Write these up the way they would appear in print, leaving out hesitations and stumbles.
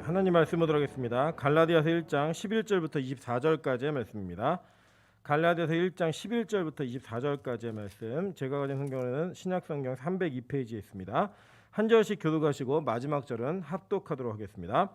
하나님 말씀 보도록 하겠습니다. 갈라디아서 1장 11절부터 24절까지의 말씀입니다. 갈라디아서 1장 11절부터 24절까지의 말씀, 제가 가진 성경에는 신약성경 302페이지에 있습니다. 한 절씩 교독하시고 마지막 절은 합독하도록 하겠습니다.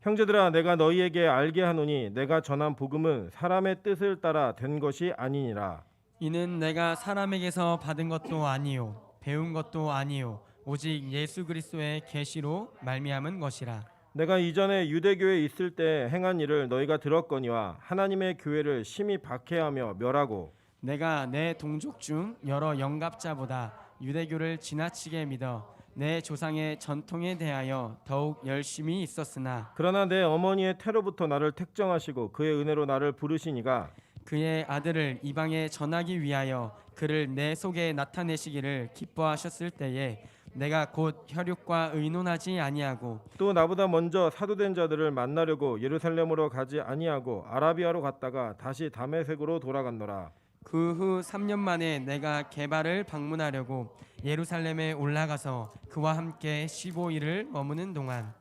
형제들아, 내가 너희에게 알게 하노니 내가 전한 복음은 사람의 뜻을 따라 된 것이 아니니라. 이는 내가 사람에게서 받은 것도 아니요 배운 것도 아니요 오직 예수 그리스도의 계시로 말미암은 것이라. 내가 이전에 유대교에 있을 때 행한 일을 너희가 들었거니와 하나님의 교회를 심히 박해하며 멸하고 내가 내 동족 중 여러 영갑자보다 유대교를 지나치게 믿어 내 조상의 전통에 대하여 더욱 열심히 있었으나 그러나 내 어머니의 태로부터 나를 택정하시고 그의 은혜로 나를 부르시니가 그의 아들을 이방에 전하기 위하여 그를 내 속에 나타내시기를 기뻐하셨을 때에 내가 곧 혈육과 의논하지 아니하고 또 나보다 먼저 사도된 자들을 만나려고 예루살렘으로 가지 아니하고 아라비아로 갔다가 다시 다메섹으로 돌아갔노라. 그 후 3년 만에 내가 게바를 방문하려고 예루살렘에 올라가서 그와 함께 15일을 머무는 동안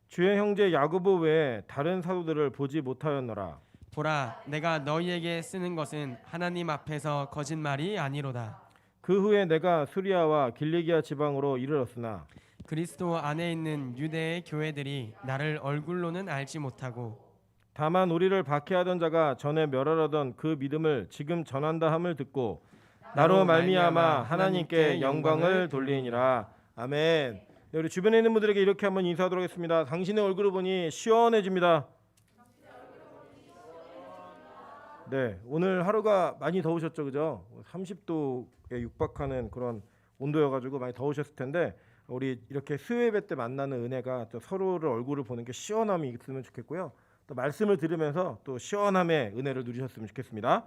주의 형제 야고보 외에 다른 사도들을 보지 못하였노라. 보라, 내가 너희에게 쓰는 것은 하나님 앞에서 거짓말이 아니로다. 그 후에 내가 수리아와 길리기아 지방으로 이르렀으나 그리스도 안에 있는 유대의 교회들이 나를 얼굴로는 알지 못하고 다만 우리를 박해하던 자가 전에 멸하려던 그 믿음을 지금 전한다 함을 듣고 나로 말미암아 하나님께 영광을 돌리니라. 아멘. 네, 우리 주변에 있는 분들에게 이렇게 한번 인사하도록 하겠습니다. 당신의 얼굴을 보니 시원해집니다. 네, 오늘 하루가 많이 더우셨죠, 그죠? 30도에 육박하는 그런 온도여가지고 많이 더우셨을 텐데 우리 이렇게 수요예배 때 만나는 은혜가 또 서로를 얼굴을 보는 게 시원함이 있으면 좋겠고요. 또 말씀을 들으면서 또 시원함의 은혜를 누리셨으면 좋겠습니다.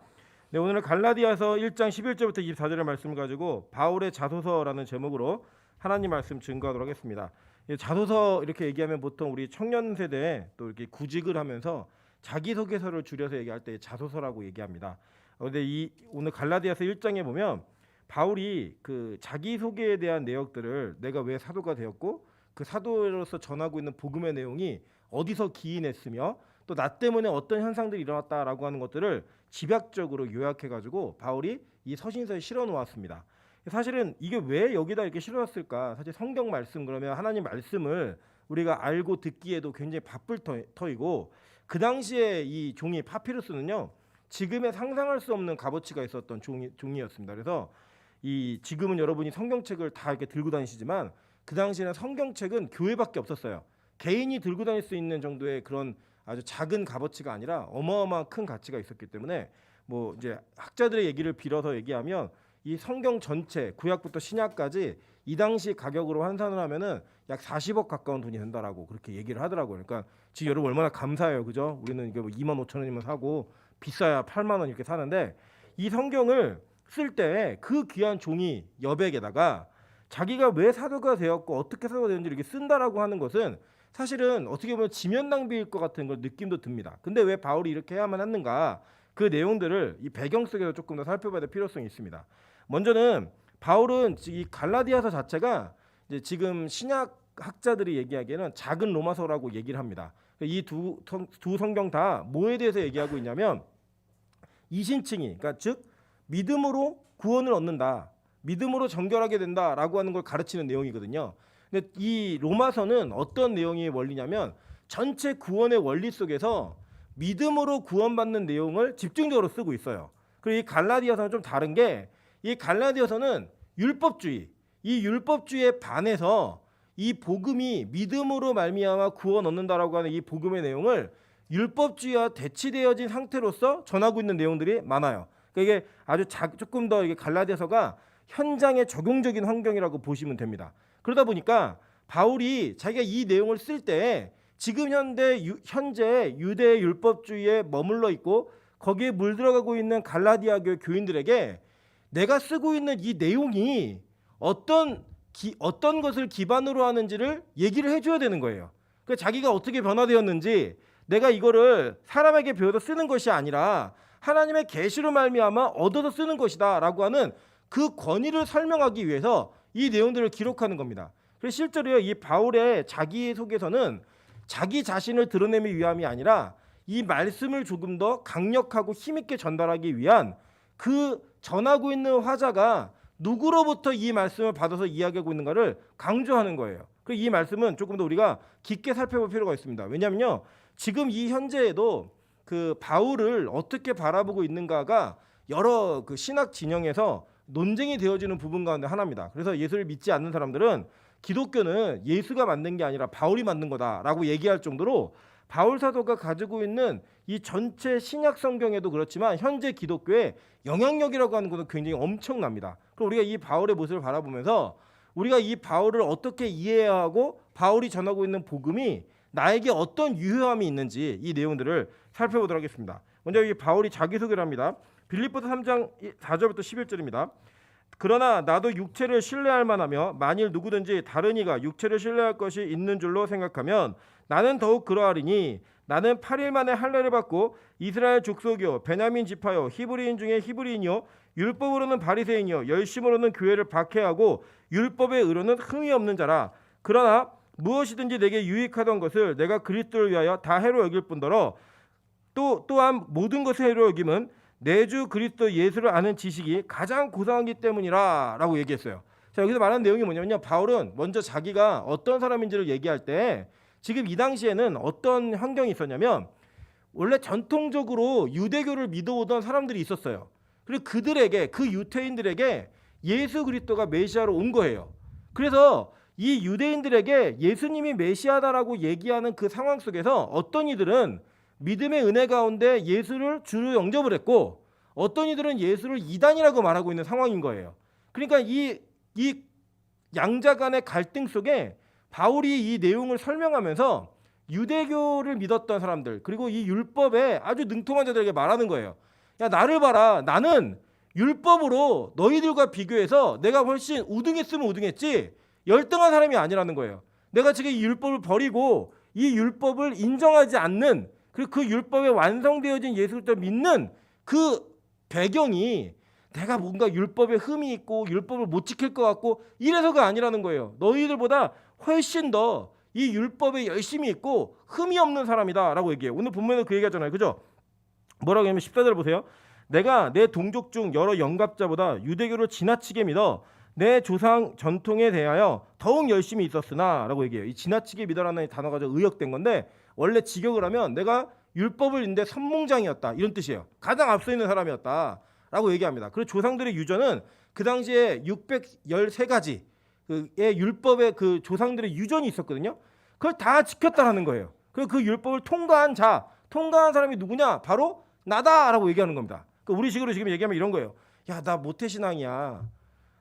네, 오늘은 갈라디아서 1장 11절부터 24절의 말씀을 가지고 바울의 자소서라는 제목으로 하나님 말씀 증거하도록 하겠습니다. 자소서 이렇게 얘기하면 보통 우리 청년 세대에 또 이렇게 구직을 하면서 자기소개서를 줄여서 얘기할 때 자소서라고 얘기합니다. 그런데 이 오늘 갈라디아서 1장에 보면 바울이 그 자기소개에 대한 내역들을 내가 왜 사도가 되었고 그 사도로서 전하고 있는 복음의 내용이 어디서 기인했으며 또 나 때문에 어떤 현상들이 일어났다라고 하는 것들을 집약적으로 요약해가지고 바울이 이 서신서에 실어 놓았습니다. 사실은 이게 왜 여기다 이렇게 실어놨을까? 사실 성경 말씀 그러면 하나님 말씀을 우리가 알고 듣기에도 굉장히 바쁠 터이고 그 당시에 이 종이 파피루스는요 지금의 상상할 수 없는 값어치가 있었던 종이었습니다. 그래서 이 지금은 여러분이 성경책을 다 이렇게 들고 다니시지만 그 당시에는 성경책은 교회밖에 없었어요. 개인이 들고 다닐 수 있는 정도의 그런 아주 작은 값어치가 아니라 어마어마한 큰 가치가 있었기 때문에 뭐 이제 학자들의 얘기를 빌어서 얘기하면 이 성경 전체 구약부터 신약까지 이 당시 가격으로 환산을 하면은 약 40억 가까운 돈이 된다라고 그렇게 얘기를 하더라고요. 그러니까 지금 여러분 얼마나 감사해요, 그죠? 우리는 이게 뭐 25,000원이면 사고 비싸야 8만 원 이렇게 사는데 이 성경을 쓸 때 그 귀한 종이 여백에다가 자기가 왜 사도가 되었고 어떻게 사도가 되는지 이렇게 쓴다라고 하는 것은 사실은 어떻게 보면 지면 낭비일 것 같은 걸 느낌도 듭니다. 근데 왜 바울이 이렇게 해야만 했는가? 그 내용들을 이 배경 속에서 조금 더 살펴봐야 될 필요성이 있습니다. 먼저는 바울은 이 갈라디아서 자체가 이제 지금 신약 학자들이 얘기하기에는 작은 로마서라고 얘기를 합니다. 이 두 성경 다 뭐에 대해서 얘기하고 있냐면 이신칭이, 그러니까 즉 믿음으로 구원을 얻는다, 믿음으로 정결하게 된다라고 하는 걸 가르치는 내용이거든요. 근데 이 로마서는 어떤 내용이 원리냐면 전체 구원의 원리 속에서 믿음으로 구원받는 내용을 집중적으로 쓰고 있어요. 그리고 이 갈라디아서는 좀 다른 게 이 갈라디아서는 율법주의, 이 율법주의에 반해서 이 복음이 믿음으로 말미암아 구원 얻는다라고 하는 이 복음의 내용을 율법주의와 대치되어진 상태로서 전하고 있는 내용들이 많아요. 그러니까 이게 아주 조금 더 이게 갈라디아서가 현장에 적용적인 환경이라고 보시면 됩니다. 그러다 보니까 바울이 자기가 이 내용을 쓸 때 지금 현재 유대 율법주의에 머물러 있고 거기에 물들어가고 있는 갈라디아 교회 교인들에게 내가 쓰고 있는 이 내용이 어떤 것을 기반으로 하는지를 얘기를 해줘야 되는 거예요. 그러니까 자기가 어떻게 변화되었는지 내가 이거를 사람에게 배워서 쓰는 것이 아니라 하나님의 계시로 말미암아 얻어서 쓰는 것이다라고 하는 그 권위를 설명하기 위해서 이 내용들을 기록하는 겁니다. 그래서 실제로요 이 바울의 자기소개서는 자기 자신을 드러내기 위함이 아니라 이 말씀을 조금 더 강력하고 힘있게 전달하기 위한 그 전하고 있는 화자가 누구로부터 이 말씀을 받아서 이야기하고 있는가를 강조하는 거예요. 그리고 이 말씀은 조금 더 우리가 깊게 살펴볼 필요가 있습니다. 왜냐하면요, 지금 이 현재에도 그 바울을 어떻게 바라보고 있는가가 여러 그 신학 진영에서 논쟁이 되어지는 부분 가운데 하나입니다. 그래서 예수를 믿지 않는 사람들은 기독교는 예수가 만든 게 아니라 바울이 만든 거다라고 얘기할 정도로 바울 사도가 가지고 있는 이 전체 신약 성경에도 그렇지만 현재 기독교의 영향력이라고 하는 것은 굉장히 엄청납니다. 그럼 우리가 이 바울의 모습을 바라보면서 우리가 이 바울을 어떻게 이해해야 하고 바울이 전하고 있는 복음이 나에게 어떤 유효함이 있는지 이 내용들을 살펴보도록 하겠습니다. 먼저 이 바울이 자기소개를 합니다. 빌립보서 3장 4절부터 11절입니다. 그러나 나도 육체를 신뢰할 만하며 만일 누구든지 다른 이가 육체를 신뢰할 것이 있는 줄로 생각하면 나는 더욱 그러하리니 나는 8일 만에 할례를 받고 이스라엘 족속이요 베냐민 지파요 히브리인 중에 히브리인이요 율법으로는 바리새인이요 열심으로는 교회를 박해하고 율법의 의로는 흠이 없는 자라. 그러나 무엇이든지 내게 유익하던 것을 내가 그리스도를 위하여 다 해로 여길 뿐더러 또한 모든 것을 해로 여김은 내 주 그리스도 예수를 아는 지식이 가장 고상하기 때문이라 라고 얘기했어요. 자, 여기서 말하는 내용이 뭐냐면요, 바울은 먼저 자기가 어떤 사람인지를 얘기할 때 지금 이 당시에는 어떤 환경이 있었냐면 원래 전통적으로 유대교를 믿어오던 사람들이 있었어요. 그리고 그들에게, 그 유태인들에게 예수 그리스도가 메시아로 온 거예요. 그래서 이 유대인들에게 예수님이 메시아다라고 얘기하는 그 상황 속에서 어떤 이들은 믿음의 은혜 가운데 예수를 주로 영접을 했고 어떤 이들은 예수를 이단이라고 말하고 있는 상황인 거예요. 그러니까 이 양자 간의 갈등 속에 바울이 이 내용을 설명하면서 유대교를 믿었던 사람들 그리고 이 율법에 아주 능통한 자들에게 말하는 거예요. 야, 나를 봐라. 나는 율법으로 너희들과 비교해서 내가 훨씬 우등했으면 우등했지 열등한 사람이 아니라는 거예요. 내가 지금 이 율법을 버리고 이 율법을 인정하지 않는 그리고 그 율법에 완성되어진 예수 그리스도를 믿는 그 배경이 내가 뭔가 율법에 흠이 있고 율법을 못 지킬 것 같고 이래서가 아니라는 거예요. 너희들보다 훨씬 더 이 율법에 열심히 있고 흠이 없는 사람이다 라고 얘기해요. 오늘 본문에도 그 얘기하잖아요. 그죠? 뭐라고 하냐면 14절 보세요. 내가 내 동족 중 여러 영갑자보다 유대교를 지나치게 믿어 내 조상 전통에 대하여 더욱 열심히 있었으나 라고 얘기해요. 이 지나치게 믿어라는 단어가 좀 의역된 건데 원래 직역을 하면 내가 율법을 읽는데 선몽장이었다 이런 뜻이에요. 가장 앞서 있는 사람이었다 라고 얘기합니다. 그리고 조상들의 유전은 그 당시에 613가지 의 율법의 그 조상들의 유전이 있었거든요. 그걸 다 지켰다라는 거예요. 그리고 그 율법을 통과한 사람이 누구냐? 바로 나다라고 얘기하는 겁니다. 그러니까 우리 식으로 지금 얘기하면 이런 거예요. 야, 나 모태신앙이야.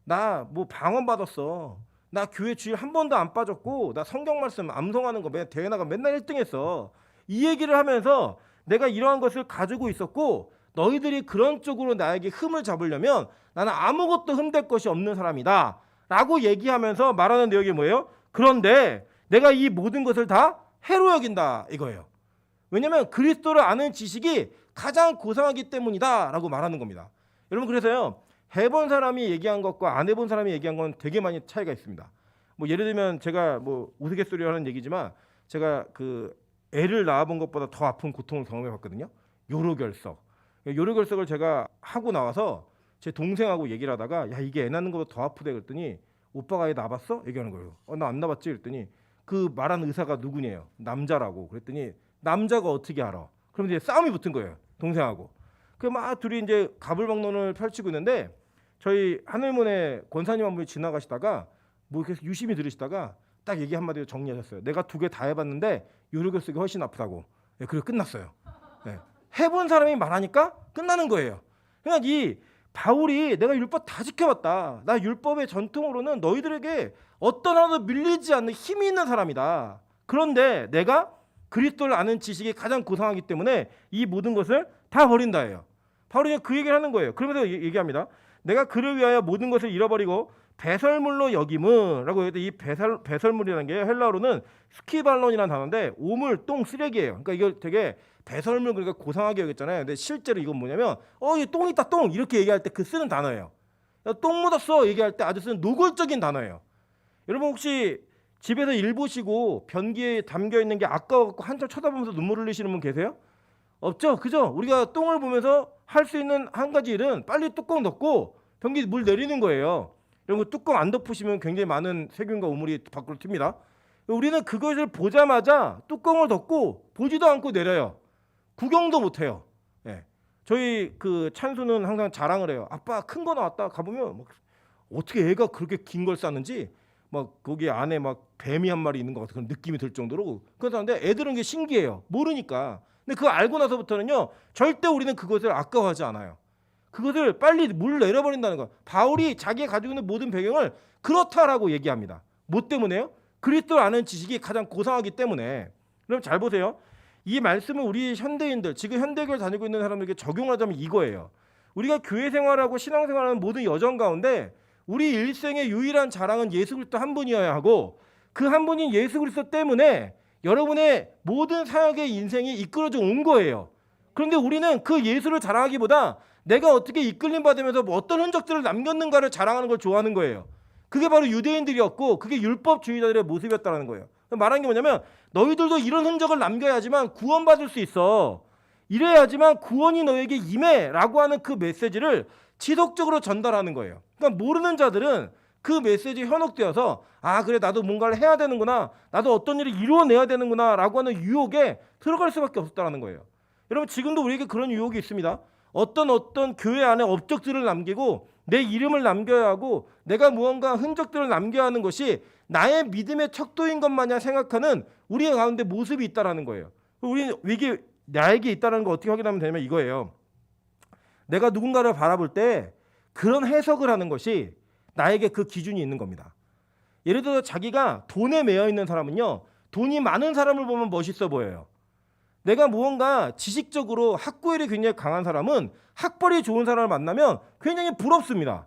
나 뭐 방언 받았어. 나 교회 주일 한 번도 안 빠졌고 나 성경 말씀 암송하는 거 대회 나가 맨날 1등했어. 이 얘기를 하면서 내가 이러한 것을 가지고 있었고 너희들이 그런 쪽으로 나에게 흠을 잡으려면 나는 아무것도 흠될 것이 없는 사람이다 라고 얘기하면서 말하는 내용이 뭐예요? 그런데 내가 이 모든 것을 다 해로 여긴다 이거예요. 왜냐하면 그리스도를 아는 지식이 가장 고상하기 때문이다 라고 말하는 겁니다. 여러분, 그래서요, 해본 사람이 얘기한 것과 안 해본 사람이 얘기한 건 되게 많이 차이가 있습니다. 뭐 예를 들면 제가 뭐 우스갯소리로 하는 얘기지만 제가 그 애를 낳아본 것보다 더 아픈 고통을 경험해 봤거든요. 요로결석. 요로결석을 제가 하고 나와서 제 동생하고 얘기를 하다가 야, 이게 애 낳는 것보다 더 아프대 그랬더니 오빠가 애 낳아봤어? 얘기하는 거예요. 나 안 낳아봤지 그랬더니 그 말하는 의사가 누구냐요? 남자라고. 그랬더니 남자가 어떻게 알아? 그럼 이제 싸움이 붙은 거예요. 동생하고. 그 막 둘이 이제 가불망론을 펼치고 있는데 저희 하늘문에 권사님 한 분이 지나가시다가 뭐 계속 유심히 들으시다가 딱 얘기 한마디로 정리하셨어요. 내가 2개 다 해봤는데 요로결석이 훨씬 아프다고. 네, 그리고 끝났어요. 네. 해본 사람이 말하니까 끝나는 거예요. 그러니까 이 바울이 내가 율법 다 지켜봤다. 나 율법의 전통으로는 너희들에게 어떤 하나도 밀리지 않는 힘이 있는 사람이다. 그런데 내가 그리스도를 아는 지식이 가장 고상하기 때문에 이 모든 것을 다 버린다예요. 바울이 그 얘기를 하는 거예요. 그러면서 얘기합니다. 내가 그를 위하여 모든 것을 잃어버리고 배설물로 여김은 라고 해도 이 배설물이라는 게 헬라어로는 스키발론이라는 단어인데 오물, 똥, 쓰레기예요. 그러니까 이걸 되게 배설물 그러니까 고상하게 여겼잖아요. 근데 실제로 이건 뭐냐면 이 똥 있다 똥 이렇게 얘기할 때 그 쓰는 단어예요. 똥 묻었어 얘기할 때 아주 쓰는 노골적인 단어예요. 여러분 혹시 집에서 일 보시고 변기에 담겨 있는 게 아까워갖고 한참 쳐다보면서 눈물 흘리시는 분 계세요? 없죠? 그죠? 우리가 똥을 보면서 할 수 있는 한 가지 일은 빨리 뚜껑 덮고 변기 물 내리는 거예요. 이런 거 뚜껑 안 덮으시면 굉장히 많은 세균과 오물이 밖으로 튑니다. 우리는 그것을 보자마자 뚜껑을 덮고 보지도 않고 내려요. 구경도 못 해요. 예. 저희 그 찬수는 항상 자랑을 해요. 아빠 큰 거 나왔다. 가보면 막 어떻게 애가 그렇게 긴 걸 쌌는지 막 거기 안에 막 뱀이 한 마리 있는 것 같은 그런 느낌이 들 정도로 그런데 애들은 게 신기해요. 모르니까. 근데 그거 알고 나서부터는요 절대 우리는 그것을 아까워하지 않아요. 그것을 빨리 물 내려버린다는 거. 바울이 자기가 가지고 있는 모든 배경을 그렇다라고 얘기합니다. 뭐 때문에요? 그리스도를 아는 지식이 가장 고상하기 때문에. 그럼 잘 보세요. 이 말씀을 우리 현대인들, 지금 현대교를 다니고 있는 사람들에게 적용하자면 이거예요. 우리가 교회 생활하고 신앙 생활하는 모든 여정 가운데 우리 일생의 유일한 자랑은 예수 그리스도 한 분이어야 하고 그 한 분인 예수 그리스도 때문에 여러분의 모든 사역의 인생이 이끌어져 온 거예요. 그런데 우리는 그 예수를 자랑하기보다 내가 어떻게 이끌림 받으면서 뭐 어떤 흔적들을 남겼는가를 자랑하는 걸 좋아하는 거예요. 그게 바로 유대인들이었고 그게 율법주의자들의 모습이었다는 거예요. 말하는 게 뭐냐면 너희들도 이런 흔적을 남겨야지만 구원받을 수 있어. 이래야지만 구원이 너에게 임해라고 하는 그 메시지를 지속적으로 전달하는 거예요. 그러니까 모르는 자들은 그 메시지에 현혹되어서 아 그래 나도 뭔가를 해야 되는구나. 나도 어떤 일을 이루어내야 되는구나 라고 하는 유혹에 들어갈 수밖에 없었다는 거예요. 여러분 지금도 우리에게 그런 유혹이 있습니다. 어떤 교회 안에 업적들을 남기고 내 이름을 남겨야 하고 내가 무언가 흔적들을 남겨야 하는 것이 나의 믿음의 척도인 것 마냥 생각하는 우리의 가운데 모습이 있다는 거예요. 우리는 이게 나에게 있다는 걸 어떻게 확인하면 되냐면 이거예요. 내가 누군가를 바라볼 때 그런 해석을 하는 것이 나에게 그 기준이 있는 겁니다. 예를 들어 자기가 돈에 매여 있는 사람은요. 돈이 많은 사람을 보면 멋있어 보여요. 내가 무언가 지식적으로 학구열이 굉장히 강한 사람은 학벌이 좋은 사람을 만나면 굉장히 부럽습니다.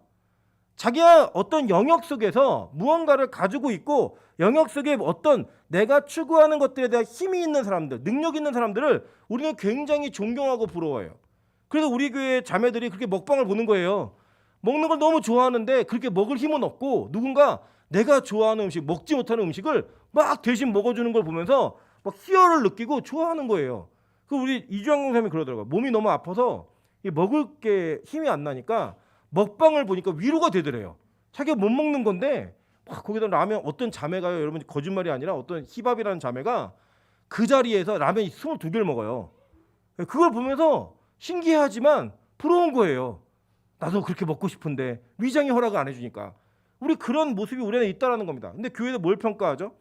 자기가 어떤 영역 속에서 무언가를 가지고 있고 영역 속에 어떤 내가 추구하는 것들에 대한 힘이 있는 사람들, 능력 있는 사람들을 우리는 굉장히 존경하고 부러워해요. 그래서 우리 교회 자매들이 그렇게 먹방을 보는 거예요. 먹는 걸 너무 좋아하는데 그렇게 먹을 힘은 없고 누군가 내가 좋아하는 음식, 먹지 못하는 음식을 막 대신 먹어주는 걸 보면서 막 희열을 느끼고 좋아하는 거예요. 그 우리 이주환 공사님이 그러더라고요. 몸이 너무 아파서 먹을 게 힘이 안 나니까 먹방을 보니까 위로가 되더래요. 자기가 못 먹는 건데 막 거기다 라면 어떤 자매가요. 여러분 거짓말이 아니라 어떤 희밥이라는 자매가 그 자리에서 라면 22개를 먹어요. 그걸 보면서 신기하지만 부러운 거예요. 나도 그렇게 먹고 싶은데 위장이 허락을 안 해주니까. 우리 그런 모습이 우리 안에 있다는 겁니다. 근데 교회에서 뭘 평가하죠?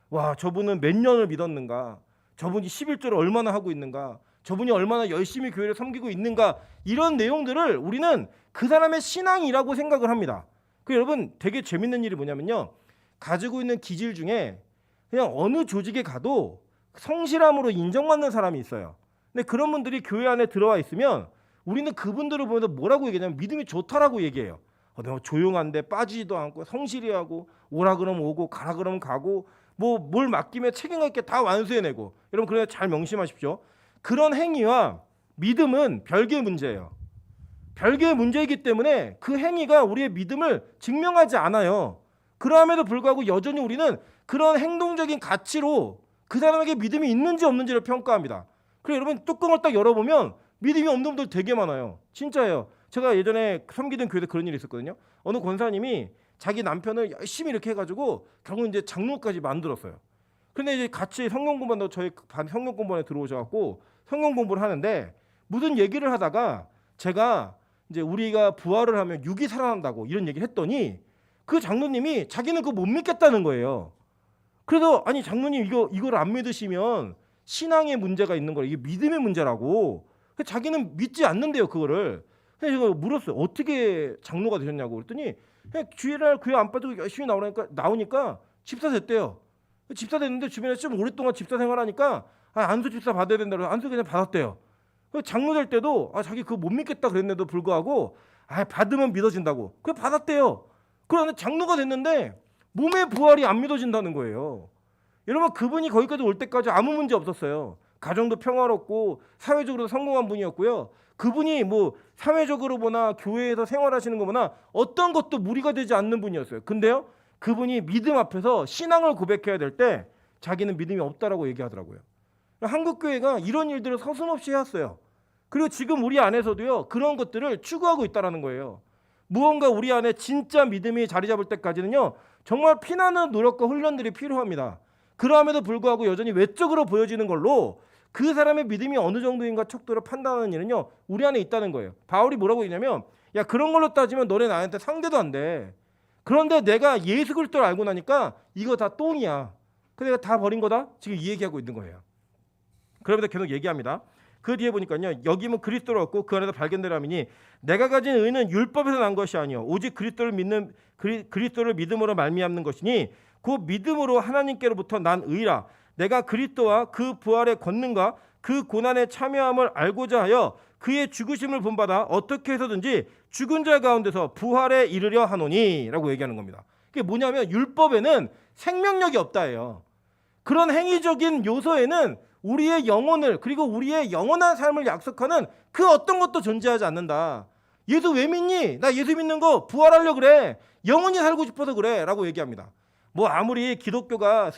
와 저분은 몇 년을 믿었는가, 저분이 11조를 얼마나 하고 있는가, 저분이 얼마나 열심히 교회를 섬기고 있는가, 이런 내용들을 우리는 그 사람의 신앙이라고 생각을 합니다. 그 여러분 되게 재밌는 일이 뭐냐면요, 가지고 있는 기질 중에 그냥 어느 조직에 가도 성실함으로 인정받는 사람이 있어요. 근데 그런 분들이 교회 안에 들어와 있으면 우리는 그분들을 보면서 뭐라고 얘기하냐면 믿음이 좋다라고 얘기해요. 너무 조용한데 빠지지도 않고 성실히 하고 오라 그러면 오고 가라 그러면 가고 뭐 뭘 맡기면 책임감 있게 다 완수해내고. 여러분 그러니까 잘 명심하십시오. 그런 행위와 믿음은 별개의 문제예요. 별개의 문제이기 때문에 그 행위가 우리의 믿음을 증명하지 않아요. 그럼에도 불구하고 여전히 우리는 그런 행동적인 가치로 그 사람에게 믿음이 있는지 없는지를 평가합니다. 그래서 여러분 뚜껑을 딱 열어보면 믿음이 없는 분들 되게 많아요. 진짜예요. 제가 예전에 섬기던 교회에 그런 일이 있었거든요. 어느 권사님이 자기 남편을 열심히 이렇게 해가지고 결국 이제 장로까지 만들었어요. 근데 이제 같이 성경 공부한다고 저희 반 성경 공부원에 들어오셔갖고 성경 공부를 하는데 무슨 얘기를 하다가 제가 이제 우리가 부활을 하면 육이 살아난다고 이런 얘기를 했더니 그 장로님이 자기는 그거 못 믿겠다는 거예요. 그래서 아니 장로님 이걸 안 믿으시면 신앙의 문제가 있는 거예요. 이게 믿음의 문제라고. 자기는 믿지 않는데요 그거를. 그래서 제가 물었어요. 어떻게 장로가 되셨냐고 그랬더니 그냥 주일날 교회 안 빠지고 열심히 나오니까 집사 됐대요. 집사 됐는데 주변에 좀 오랫동안 집사 생활하니까 안수 집사 받아야 된다고 안수 그냥 받았대요. 장로 될 때도 자기 그거 못 믿겠다 그랬는데도 불구하고 받으면 믿어진다고 그래 받았대요. 그런데 장로가 됐는데 몸의 부활이 안 믿어진다는 거예요. 여러분 그분이 거기까지 올 때까지 아무 문제 없었어요. 가정도 평화롭고 사회적으로도 성공한 분이었고요. 그분이 뭐 사회적으로 보나 교회에서 생활하시는 거보나 어떤 것도 무리가 되지 않는 분이었어요. 근데요 그분이 믿음 앞에서 신앙을 고백해야 될 때 자기는 믿음이 없다라고 얘기하더라고요. 한국 교회가 이런 일들을 서슴없이 해왔어요. 그리고 지금 우리 안에서도요 그런 것들을 추구하고 있다라는 거예요. 무언가 우리 안에 진짜 믿음이 자리 잡을 때까지는요 정말 피나는 노력과 훈련들이 필요합니다. 그럼에도 불구하고 여전히 외적으로 보여지는 걸로 그 사람의 믿음이 어느 정도인가 척도를 판단하는 일은요 우리 안에 있다는 거예요. 바울이 뭐라고 했냐면 야 그런 걸로 따지면 너네 나한테 상대도 안 돼. 그런데 내가 예수 그리스도를 알고 나니까 이거 다 똥이야. 그 내가 다 버린 거다. 지금 이 얘기하고 있는 거예요. 그러면서 계속 얘기합니다. 그 뒤에 보니까요 여기면 그리스도를 얻고 그 안에서 발견되라미니 내가 가진 의는 율법에서 난 것이 아니요 오직 그리스도를 믿음으로 말미암는 것이니 그 믿음으로 하나님께로부터 난 의라. 내가 그리스도와 그 부활의 권능과 그 고난에 참여함을 알고자 하여 그의 죽으심을 본받아 어떻게 해서든지 죽은 자 가운데서 부활에 이르려 하노니 라고 얘기하는 겁니다. 그게 뭐냐면 율법에는 생명력이 없다예요. 그런 행위적인 요소에는 우리의 영혼을 그리고 우리의 영원한 삶을 약속하는 그 어떤 것도 존재하지 않는다. 예수 왜 믿니? 나 예수 믿는 거 부활하려고 그래. 영원히 살고 싶어서 그래 라고 얘기합니다. 뭐 아무리 기독교가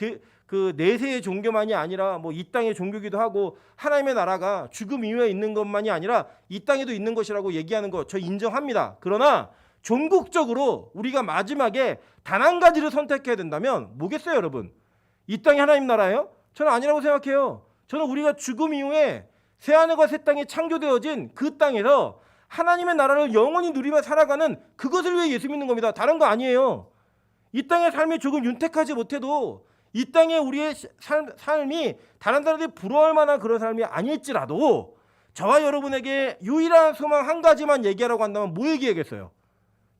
그 내세의 종교만이 아니라 뭐 이 땅의 종교기도 하고 하나님의 나라가 죽음 이후에 있는 것만이 아니라 이 땅에도 있는 것이라고 얘기하는 거 저 인정합니다. 그러나 종국적으로 우리가 마지막에 단 한 가지를 선택해야 된다면 뭐겠어요 여러분? 이 땅이 하나님 나라예요? 저는 아니라고 생각해요. 저는 우리가 죽음 이후에 새하늘과 새 땅이 창조되어진 그 땅에서 하나님의 나라를 영원히 누리며 살아가는 그것을 위해 예수 믿는 겁니다. 다른 거 아니에요. 이 땅의 삶이 조금 윤택하지 못해도 이 땅에 우리의 삶이 다른 사람들이 부러워할 만한 그런 삶이 아닐지라도 저와 여러분에게 유일한 소망 한 가지만 얘기하라고 한다면 뭐 얘기하겠어요?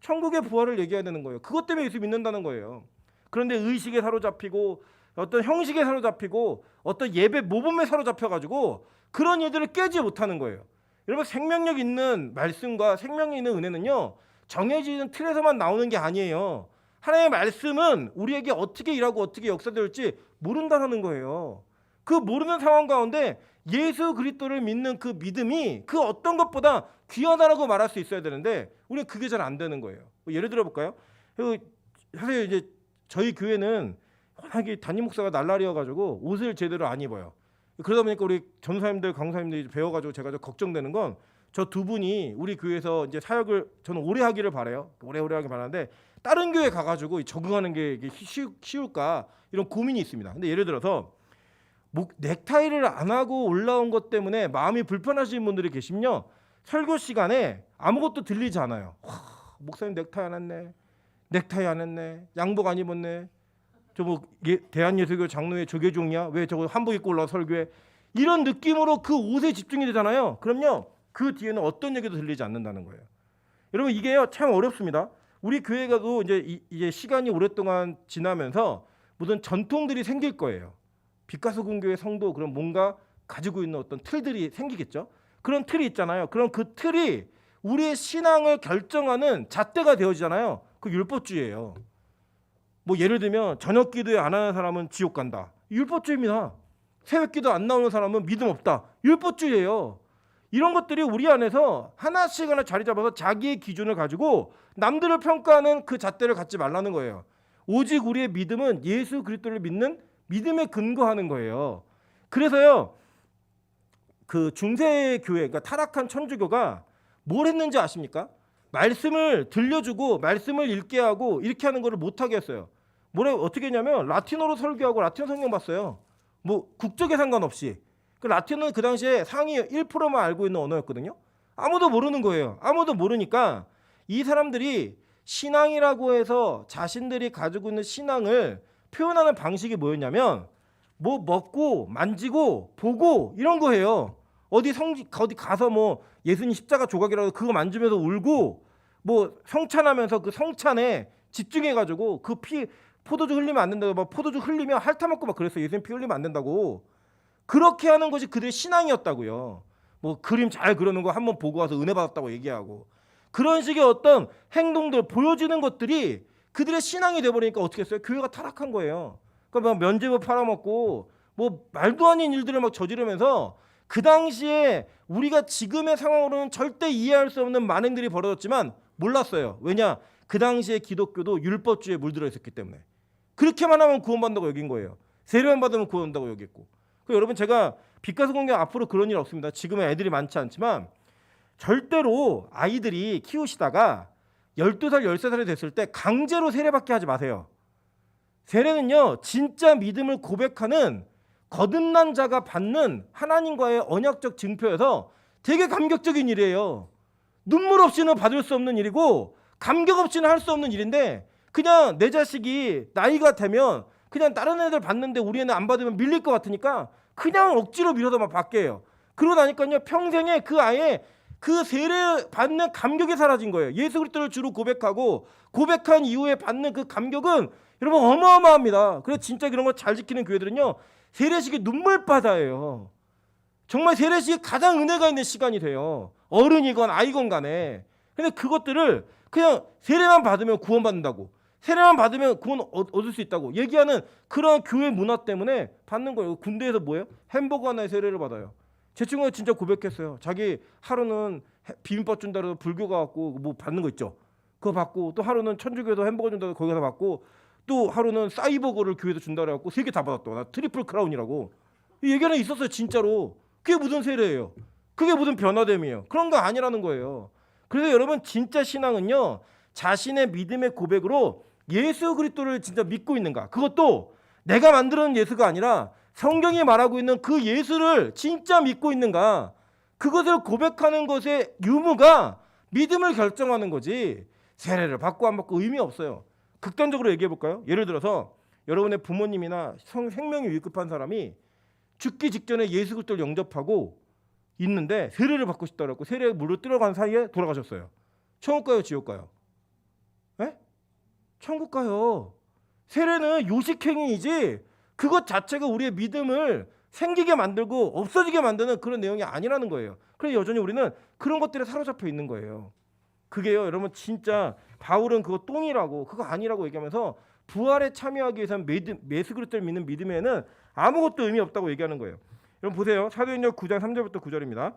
천국의 부활을 얘기해야 되는 거예요. 그것 때문에 예수 믿는다는 거예요. 그런데 의식에 사로잡히고 어떤 형식에 사로잡히고 어떤 예배 모범에 사로잡혀가지고 그런 일들을 깨지 못하는 거예요. 여러분 생명력 있는 말씀과 생명력 있는 은혜는요 정해진 틀에서만 나오는 게 아니에요. 하나님의 말씀은 우리에게 어떻게 일하고 어떻게 역사될지 모른다는 거예요. 그 모르는 상황 가운데 예수 그리스도를 믿는 그 믿음이 그 어떤 것보다 귀하다라고 말할 수 있어야 되는데 우리는 그게 잘 안 되는 거예요. 예를 들어 볼까요? 사실 이제 저희 교회는 워낙에 담임 목사가 날라리여가지고 옷을 제대로 안 입어요. 그러다 보니까 우리 전사님들 강사님들이 배워가지고 제가 좀 걱정되는 건 저 두 분이 우리 교회에서 이제 사역을 저는 오래 하기를 바라요. 오래오래 하길 바라는데 다른 교회 가가지고 적응하는 게 쉬울까 이런 고민이 있습니다. 근데 예를 들어서 넥타이를 안 하고 올라온 것 때문에 마음이 불편하신 분들이 계시면요 설교 시간에 아무것도 들리지 않아요. 목사님 넥타이 안 했네, 넥타이 안 했네, 양복 안 입었네, 저 뭐 대한예수교 장로회 조계종이야, 왜 저거 한복 입고 올라와 설교해, 이런 느낌으로 그 옷에 집중이 되잖아요. 그럼요 그 뒤에는 어떤 얘기도 들리지 않는다는 거예요. 여러분 이게요 참 어렵습니다. 우리 교회가도 이제 시간이 오랫동안 지나면서 무슨 전통들이 생길 거예요. 빛가수 근교의 성도 그런 뭔가 가지고 있는 어떤 틀들이 생기겠죠. 그런 틀이 있잖아요. 그럼 그 틀이 우리의 신앙을 결정하는 잣대가 되어지잖아요. 그 율법주의예요. 뭐 예를 들면 저녁 기도에 안 하는 사람은 지옥 간다. 율법주의입니다. 새벽 기도 안 나오는 사람은 믿음 없다. 율법주의예요. 이런 것들이 우리 안에서 하나씩 하나 자리 잡아서 자기의 기준을 가지고 남들을 평가하는 그 잣대를 갖지 말라는 거예요. 오직 우리의 믿음은 예수 그리스도를 믿는 믿음에 근거하는 거예요. 그래서요 그 중세 교회 그러니까 타락한 천주교가 뭘 했는지 아십니까? 말씀을 들려주고 말씀을 읽게 하고 이렇게 하는 거를 못하게 했어요. 어떻게 했냐면 라틴어로 설교하고 라틴어 성경 봤어요. 뭐 국적에 상관없이. 그 라틴어는 그 당시에 상위 1%만 알고 있는 언어였거든요. 아무도 모르는 거예요. 아무도 모르니까 이 사람들이 신앙이라고 해서 자신들이 가지고 있는 신앙을 표현하는 방식이 뭐였냐면 뭐 먹고 만지고 보고 이런 거예요. 어디 가서 뭐 예수님 십자가 조각이라도 그거 만지면서 울고 뭐 성찬하면서 그 성찬에 집중해가지고 그 피 포도주 흘리면 안 된다고 막 포도주 흘리면 핥아먹고 막 그랬어요. 예수님 피 흘리면 안 된다고. 그렇게 하는 것이 그들의 신앙이었다고요. 뭐 그림 잘 그리는 거 한번 보고 와서 은혜 받았다고 얘기하고 그런 식의 어떤 행동들 보여지는 것들이 그들의 신앙이 돼버리니까 어떻게 했어요? 교회가 타락한 거예요. 그러니까 막 면죄부 팔아먹고 뭐 말도 아닌 일들을 막 저지르면서 그 당시에 우리가 지금의 상황으로는 절대 이해할 수 없는 만행들이 벌어졌지만 몰랐어요. 왜냐? 그 당시에 기독교도 율법주의에 물들어 있었기 때문에 그렇게만 하면 구원받는다고 여긴 거예요. 세례만 받으면 구원받는다고 여겼고. 여러분 제가 빛가서 공개 앞으로 그런 일 없습니다. 지금은 애들이 많지 않지만 절대로 아이들이 키우시다가 12살, 13살이 됐을 때 강제로 세례받게 하지 마세요. 세례는요, 진짜 믿음을 고백하는 거듭난 자가 받는 하나님과의 언약적 증표여서 되게 감격적인 일이에요. 눈물 없이는 받을 수 없는 일이고 감격 없이는 할 수 없는 일인데 그냥 내 자식이 나이가 되면 그냥 다른 애들 받는데 우리 애는 안 받으면 밀릴 것 같으니까 그냥 억지로 밀어서 막 받게 해요. 그러고 나니까요, 평생에 그 아이의 그 세례 받는 감격이 사라진 거예요. 예수 그리스도를 주로 고백하고 고백한 이후에 받는 그 감격은 여러분 어마어마합니다. 그래서 진짜 그런 거 잘 지키는 교회들은요, 세례식이 눈물바다예요. 정말 세례식이 가장 은혜가 있는 시간이 돼요. 어른이건 아이건 간에. 근데 그것들을 그냥 세례만 받으면 구원받는다고, 세례만 받으면 구원 얻을 수 있다고 얘기하는 그런 교회 문화 때문에 받는 거예요. 군대에서 뭐예요? 햄버거 하나에 세례를 받아요. 제 친구가 진짜 고백했어요. 자기 하루는 비빔밥 준다 그래서 불교 가갖고 뭐 받는 거 있죠. 그거 받고 또 하루는 천주교에서 햄버거 준다 그래서 거기 가서 받고 또 하루는 싸이버거를 교회에서 준다 그래갖고 3개 다 받았다. 나 트리플 크라운이라고. 이 얘기는 있었어요. 진짜로. 그게 무슨 세례예요? 그게 무슨 변화됨이에요? 그런 거 아니라는 거예요. 그래서 여러분 진짜 신앙은요, 자신의 믿음의 고백으로 예수 그리스도를 진짜 믿고 있는가, 그것도 내가 만드는 예수가 아니라 성경이 말하고 있는 그 예수를 진짜 믿고 있는가, 그것을 고백하는 것의 유무가 믿음을 결정하는 거지 세례를 받고 안 받고 의미 없어요. 극단적으로 얘기해 볼까요? 예를 들어서 여러분의 부모님이나 생명이 위급한 사람이 죽기 직전에 예수 그리스도를 영접하고 있는데 세례를 받고 싶다고 세례에 물로 들어간 사이에 돌아가셨어요. 천국 가요, 지옥 가요? 에? 천국 가요. 세례는 요식행위이지 그것 자체가 우리의 믿음을 생기게 만들고 없어지게 만드는 그런 내용이 아니라는 거예요. 그래서 여전히 우리는 그런 것들에 사로잡혀 있는 거예요. 그게요, 여러분 진짜 바울은 그거 똥이라고, 그거 아니라고 얘기하면서 부활에 참여하기 위해서는 예수 그리스도를 믿는 믿음에는 아무것도 의미 없다고 얘기하는 거예요. 여러분 보세요. 사도행전 9장 3절부터 9절입니다.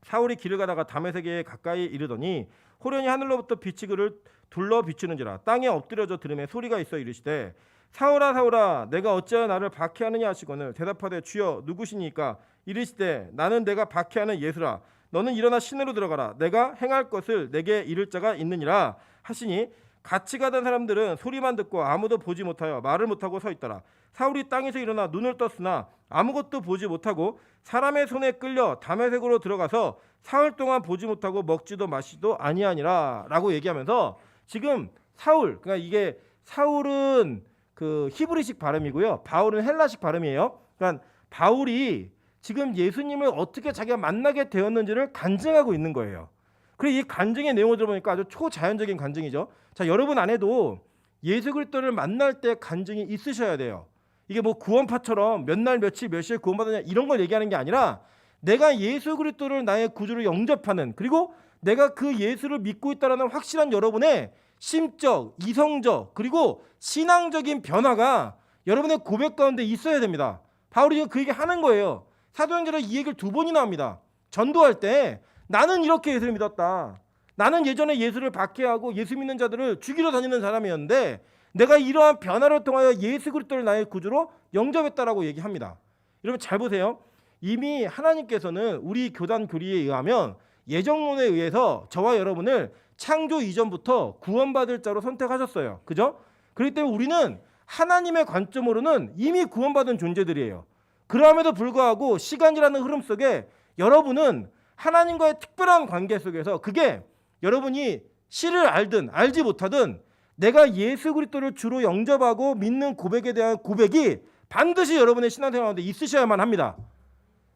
사울이 길을 가다가 다메섹에 가까이 이르더니 호련히 하늘로부터 빛이 그를 둘러 비추는지라. 땅에 엎드려져 들음에 소리가 있어 이르시되 사울아 사울아 내가 어찌하여 나를 박해하느냐 하시거늘 대답하되 주여 누구시니까 이르시되 나는 내가 박해하는 예수라. 너는 일어나 시내로 들어가라. 내가 행할 것을 내게 이를 자가 있느니라 하시니 같이 가던 사람들은 소리만 듣고 아무도 보지 못하여 말을 못하고 서 있더라. 사울이 땅에서 일어나 눈을 떴으나 아무것도 보지 못하고 사람의 손에 끌려 다메섹으로 들어가서 사흘 동안 보지 못하고 먹지도 마시도 아니하니라 라고 얘기하면서 지금 사울, 그러니까 이게 사울은 그 히브리식 발음이고요, 바울은 헬라식 발음이에요. 그러니까 바울이 지금 예수님을 어떻게 자기가 만나게 되었는지를 간증하고 있는 거예요. 그리고 이 간증의 내용을 들어보니까 아주 초자연적인 간증이죠. 자, 여러분 안에도 예수 그리스도를 만날 때 간증이 있으셔야 돼요. 이게 뭐 구원파처럼 몇 날 며칠 몇 시에 구원받느냐 이런 걸 얘기하는 게 아니라 내가 예수 그리스도를 나의 구주로 영접하는, 그리고 내가 그 예수를 믿고 있다는 확실한 여러분의 심적, 이성적, 그리고 신앙적인 변화가 여러분의 고백 가운데 있어야 됩니다. 바울이 지금 그 얘기 하는 거예요. 사도행전에 이 얘기를 2번이나 합니다. 전도할 때 나는 이렇게 예수를 믿었다. 나는 예전에 예수를 박해하고 예수 믿는 자들을 죽이러 다니는 사람이었는데 내가 이러한 변화를 통하여 예수 그리스도를 나의 구주로 영접했다라고 얘기합니다. 여러분 잘 보세요. 이미 하나님께서는 우리 교단 교리에 의하면 예정론에 의해서 저와 여러분을 창조 이전부터 구원받을 자로 선택하셨어요. 그죠? 그렇기 때문에 우리는 하나님의 관점으로는 이미 구원받은 존재들이에요. 그럼에도 불구하고 시간이라는 흐름 속에 여러분은 하나님과의 특별한 관계 속에서, 그게 여러분이 씨를 알든 알지 못하든 내가 예수 그리스도를 주로 영접하고 믿는 고백에 대한 고백이 반드시 여러분의 신앙생활 가운데 있으셔야만 합니다.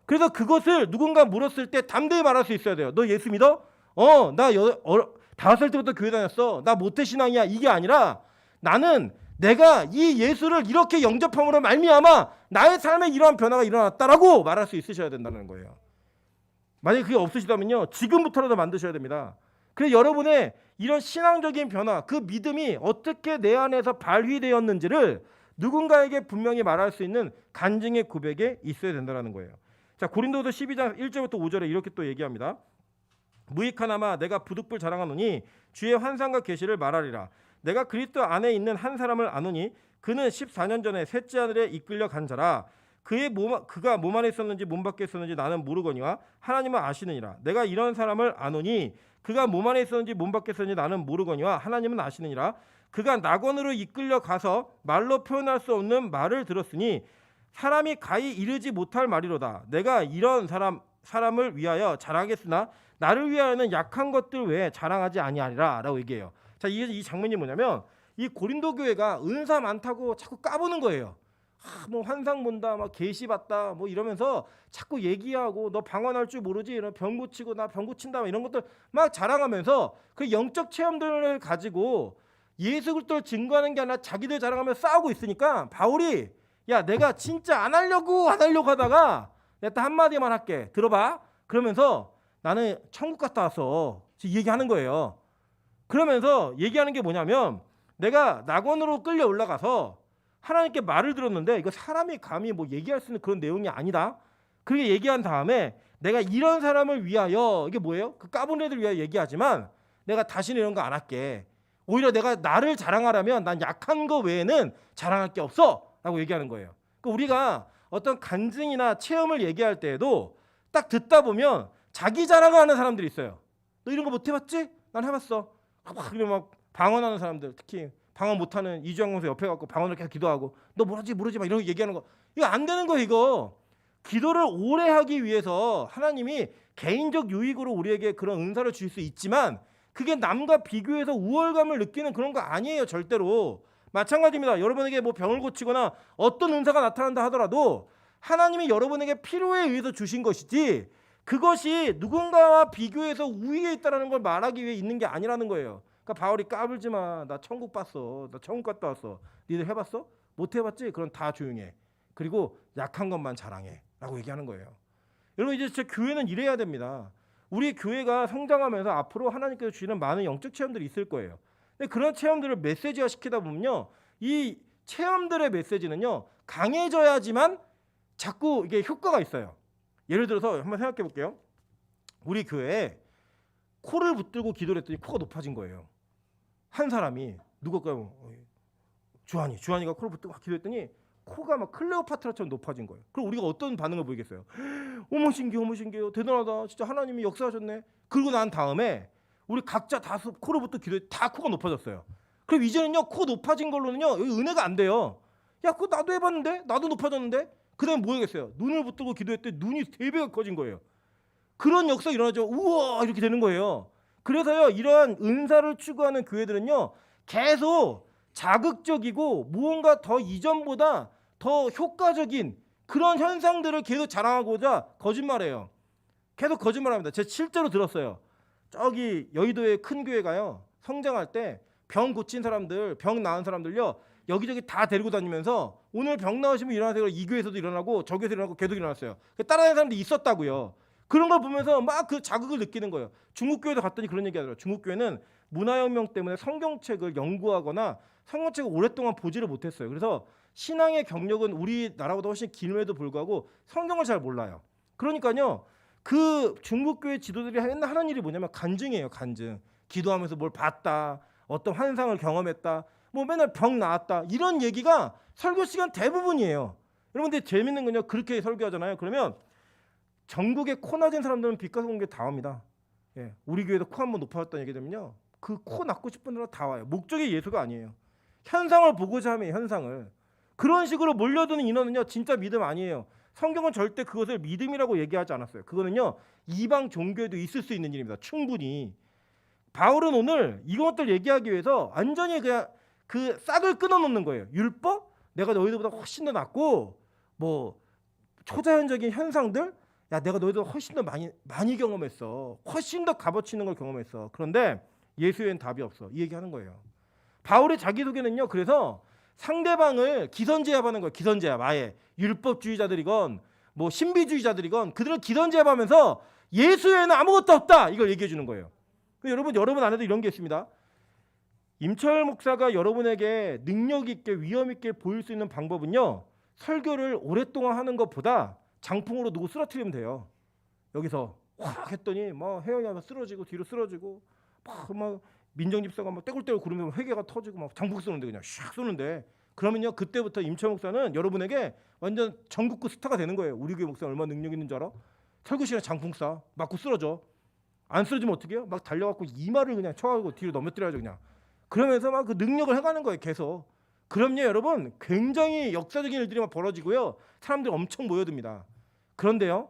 그래서 그것을 누군가 물었을 때 담대히 말할 수 있어야 돼요. 너 예수 믿어? 나 5살 때부터 교회 다녔어. 나 모태신앙이야. 이게 아니라 나는 내가 이 예수를 이렇게 영접함으로 말미암아 나의 삶에 이러한 변화가 일어났다라고 말할 수 있으셔야 된다는 거예요. 만약에 그게 없으시다면요, 지금부터라도 만드셔야 됩니다. 그래서 여러분의 이런 신앙적인 변화, 그 믿음이 어떻게 내 안에서 발휘되었는지를 누군가에게 분명히 말할 수 있는 간증의 고백에 있어야 된다는 거예요. 자, 고린도서 12장 1절부터 5절에 이렇게 또 얘기합니다. 무익하나마 내가 부득불 자랑하노니 주의 환상과 계시를 말하리라. 내가 그리스도 안에 있는 한 사람을 아노니 그는 14년 전에 셋째 하늘에 이끌려 간 자라. 그가 몸 안에 있었는지 몸 밖에 있었는지 나는 모르거니와 하나님은 아시느니라. 내가 이런 사람을 아노니 그가 몸 안에 있었는지 몸 밖에 있었는지 나는 모르거니와 하나님은 아시느니라. 그가 낙원으로 이끌려 가서 말로 표현할 수 없는 말을 들었으니 사람이 가히 이르지 못할 말이로다. 내가 이런 사람을 위하여 자랑하겠으나 나를 위하여는 약한 것들 외에 자랑하지 아니하리라 라고 얘기해요. 자, 이 장면이 뭐냐면 이 고린도 교회가 은사 많다고 자꾸 까보는 거예요. 뭐 환상 본다, 막 계시 봤다, 뭐 이러면서 자꾸 얘기하고 너 방언할 줄 모르지, 병 고치고 나 병 고친다, 이런 것들 막 자랑하면서 그 영적 체험들을 가지고 예수 그리스도를 증거하는 게 아니라 자기들 자랑하면서 싸우고 있으니까 바울이 야 내가 진짜 안 하려고 하다가 내가 딱 한마디만 할게 들어봐. 그러면서 나는 천국 갔다 왔어 얘기하는 거예요. 그러면서 얘기하는 게 뭐냐면 내가 낙원으로 끌려 올라가서 하나님께 말을 들었는데 이거 사람이 감히 뭐 얘기할 수 있는 그런 내용이 아니다. 그렇게 얘기한 다음에 내가 이런 사람을 위하여, 이게 뭐예요? 그 까본 애들 위하여 얘기하지만 내가 다시는 이런 거 안 할게. 오히려 내가 나를 자랑하라면 난 약한 거 외에는 자랑할 게 없어 라고 얘기하는 거예요. 그러니까 우리가 어떤 간증이나 체험을 얘기할 때에도 딱 듣다 보면 자기 자랑을 하는 사람들이 있어요. 너 이런 거 못 해봤지? 난 해봤어. 막 방언하는 사람들, 특히 방언 못하는 이주영 선수 옆에 갖고 방언을 계속 기도하고 너 모르지 막 이런 거 얘기하는 거, 이거 안 되는 거. 이거 기도를 오래 하기 위해서 하나님이 개인적 유익으로 우리에게 그런 은사를 줄 수 있지만 그게 남과 비교해서 우월감을 느끼는 그런 거 아니에요. 절대로. 마찬가지입니다. 여러분에게 뭐 병을 고치거나 어떤 은사가 나타난다 하더라도 하나님이 여러분에게 필요에 의해서 주신 것이지 그것이 누군가와 비교해서 우위에 있다는 걸 말하기 위해 있는 게 아니라는 거예요. 그러니까 바울이 까불지 마. 나 천국 봤어. 나 천국 갔다 왔어. 니들 해봤어? 못 해봤지? 그럼 다 조용해. 그리고 약한 것만 자랑해 라고 얘기하는 거예요. 여러분 이제 진짜 교회는 이래야 됩니다. 우리 교회가 성장하면서 앞으로 하나님께서 주시는 많은 영적 체험들이 있을 거예요. 근데 그런 체험들을 메시지화 시키다 보면요, 이 체험들의 메시지는요 강해져야지만 자꾸 이게 효과가 있어요. 예를 들어서 한번 생각해 볼게요. 우리 교회에 코를 붙들고 기도를 했더니 코가 높아진 거예요. 한 사람이 누굴까요? 주한이가 코를 붙들고 기도했더니 코가 막 클레오파트라처럼 높아진 거예요. 그럼 우리가 어떤 반응을 보이겠어요? 어머 신기해요. 대단하다. 진짜 하나님이 역사하셨네. 그러고 난 다음에 우리 각자 다 코를 붙들고 기도해 다 코가 높아졌어요. 그럼 이제는요 코 높아진 걸로는요 은혜가 안 돼요. 야 그거 나도 해봤는데 나도 높아졌는데. 그다음에 뭐 하겠어요? 눈을 붙들고 기도했더니 눈이 3배가 커진 거예요. 그런 역사 일어나죠. 우와 이렇게 되는 거예요. 그래서요 이러한 은사를 추구하는 교회들은요 계속 자극적이고 무언가 더 이전보다 더 효과적인 그런 현상들을 계속 자랑하고자 거짓말해요. 계속 거짓말합니다. 제가 실제로 들었어요. 저기 여의도의 큰 교회가요 성장할 때 병 고친 사람들, 병 나은 사람들요 여기저기 다 데리고 다니면서 오늘 병 나으시면 일어나세요. 이 교회에서도 일어나고 저 교회에서 일어나고 계속 일어났어요. 따라다니는 사람들이 있었다고요. 그런 걸 보면서 막 그 자극을 느끼는 거예요. 중국 교회도 갔더니 그런 얘기 하더라고요. 중국 교회는 문화혁명 때문에 성경책을 연구하거나 성경책을 오랫동안 보지를 못했어요. 그래서 신앙의 경력은 우리나라보다 훨씬 길음에도 불구하고 성경을 잘 몰라요. 그러니까요 그 중국 교회 지도들이 하는 일이 뭐냐면 간증이에요. 간증. 기도하면서 뭘 봤다, 어떤 환상을 경험했다, 뭐 맨날 병 나았다, 이런 얘기가 설교 시간 대부분이에요. 여러분들 재밌는 건요 그렇게 설교하잖아요. 그러면 전국에 코 낮은 사람들은 빛가서 공개 다 옵니다. 예, 우리 교회도 코 한번 높아졌다는 얘기 되면요 그 코 낳고 싶은 대로 다 와요. 목적이 예수가 아니에요. 현상을 보고자 하면 현상을. 그런 식으로 몰려드는 인원은요 진짜 믿음 아니에요. 성경은 절대 그것을 믿음이라고 얘기하지 않았어요. 그거는요 이방 종교에도 있을 수 있는 일입니다. 충분히. 바울은 오늘 이것들 얘기하기 위해서 완전히 그냥 그 싹을 끊어놓는 거예요. 율법? 내가 너희들보다 훨씬 더 낫고 뭐 초자연적인 현상들? 야 내가 너희들보다 훨씬 더 많이 경험했어. 훨씬 더 값어치 있는 걸 경험했어. 그런데 예수에는 답이 없어. 이 얘기하는 거예요. 바울의 자기소개는요 그래서 상대방을 기선제압하는 거예요. 기선제압. 아예 율법주의자들이건 뭐 신비주의자들이건 그들을 기선제압하면서 예수에는 아무것도 없다 이걸 얘기해 주는 거예요. 여러분 안에도 이런 게 있습니다. 임철 목사가 여러분에게 능력 있게 위험 있게 보일 수 있는 방법은요 설교를 오랫동안 하는 것보다 장풍으로 누구 쓰러뜨리면 돼요. 여기서 확 했더니 막 혜연이 하면 쓰러지고 뒤로 쓰러지고 막 민정집사가 막 떼굴떼굴 구르면서 회개가 터지고 막 장북 쏘는데 그냥 샥 쏘는데 그러면요 그때부터 임채 목사는 여러분에게 완전 전국구 스타가 되는 거예요. 우리 교회 목사 얼마나 능력 있는 줄 알아? 설교 시간에 장풍 쏴 맞고 쓰러져. 안 쓰러지면 어떻게 해요? 막 달려갖고 이마를 그냥 쳐가지고 뒤로 넘어뜨려야죠 그냥. 그러면서 막 그 능력을 해가는 거예요 계속. 그럼요 여러분 굉장히 역사적인 일들이 막 벌어지고요. 사람들이 엄청 모여듭니다. 그런데요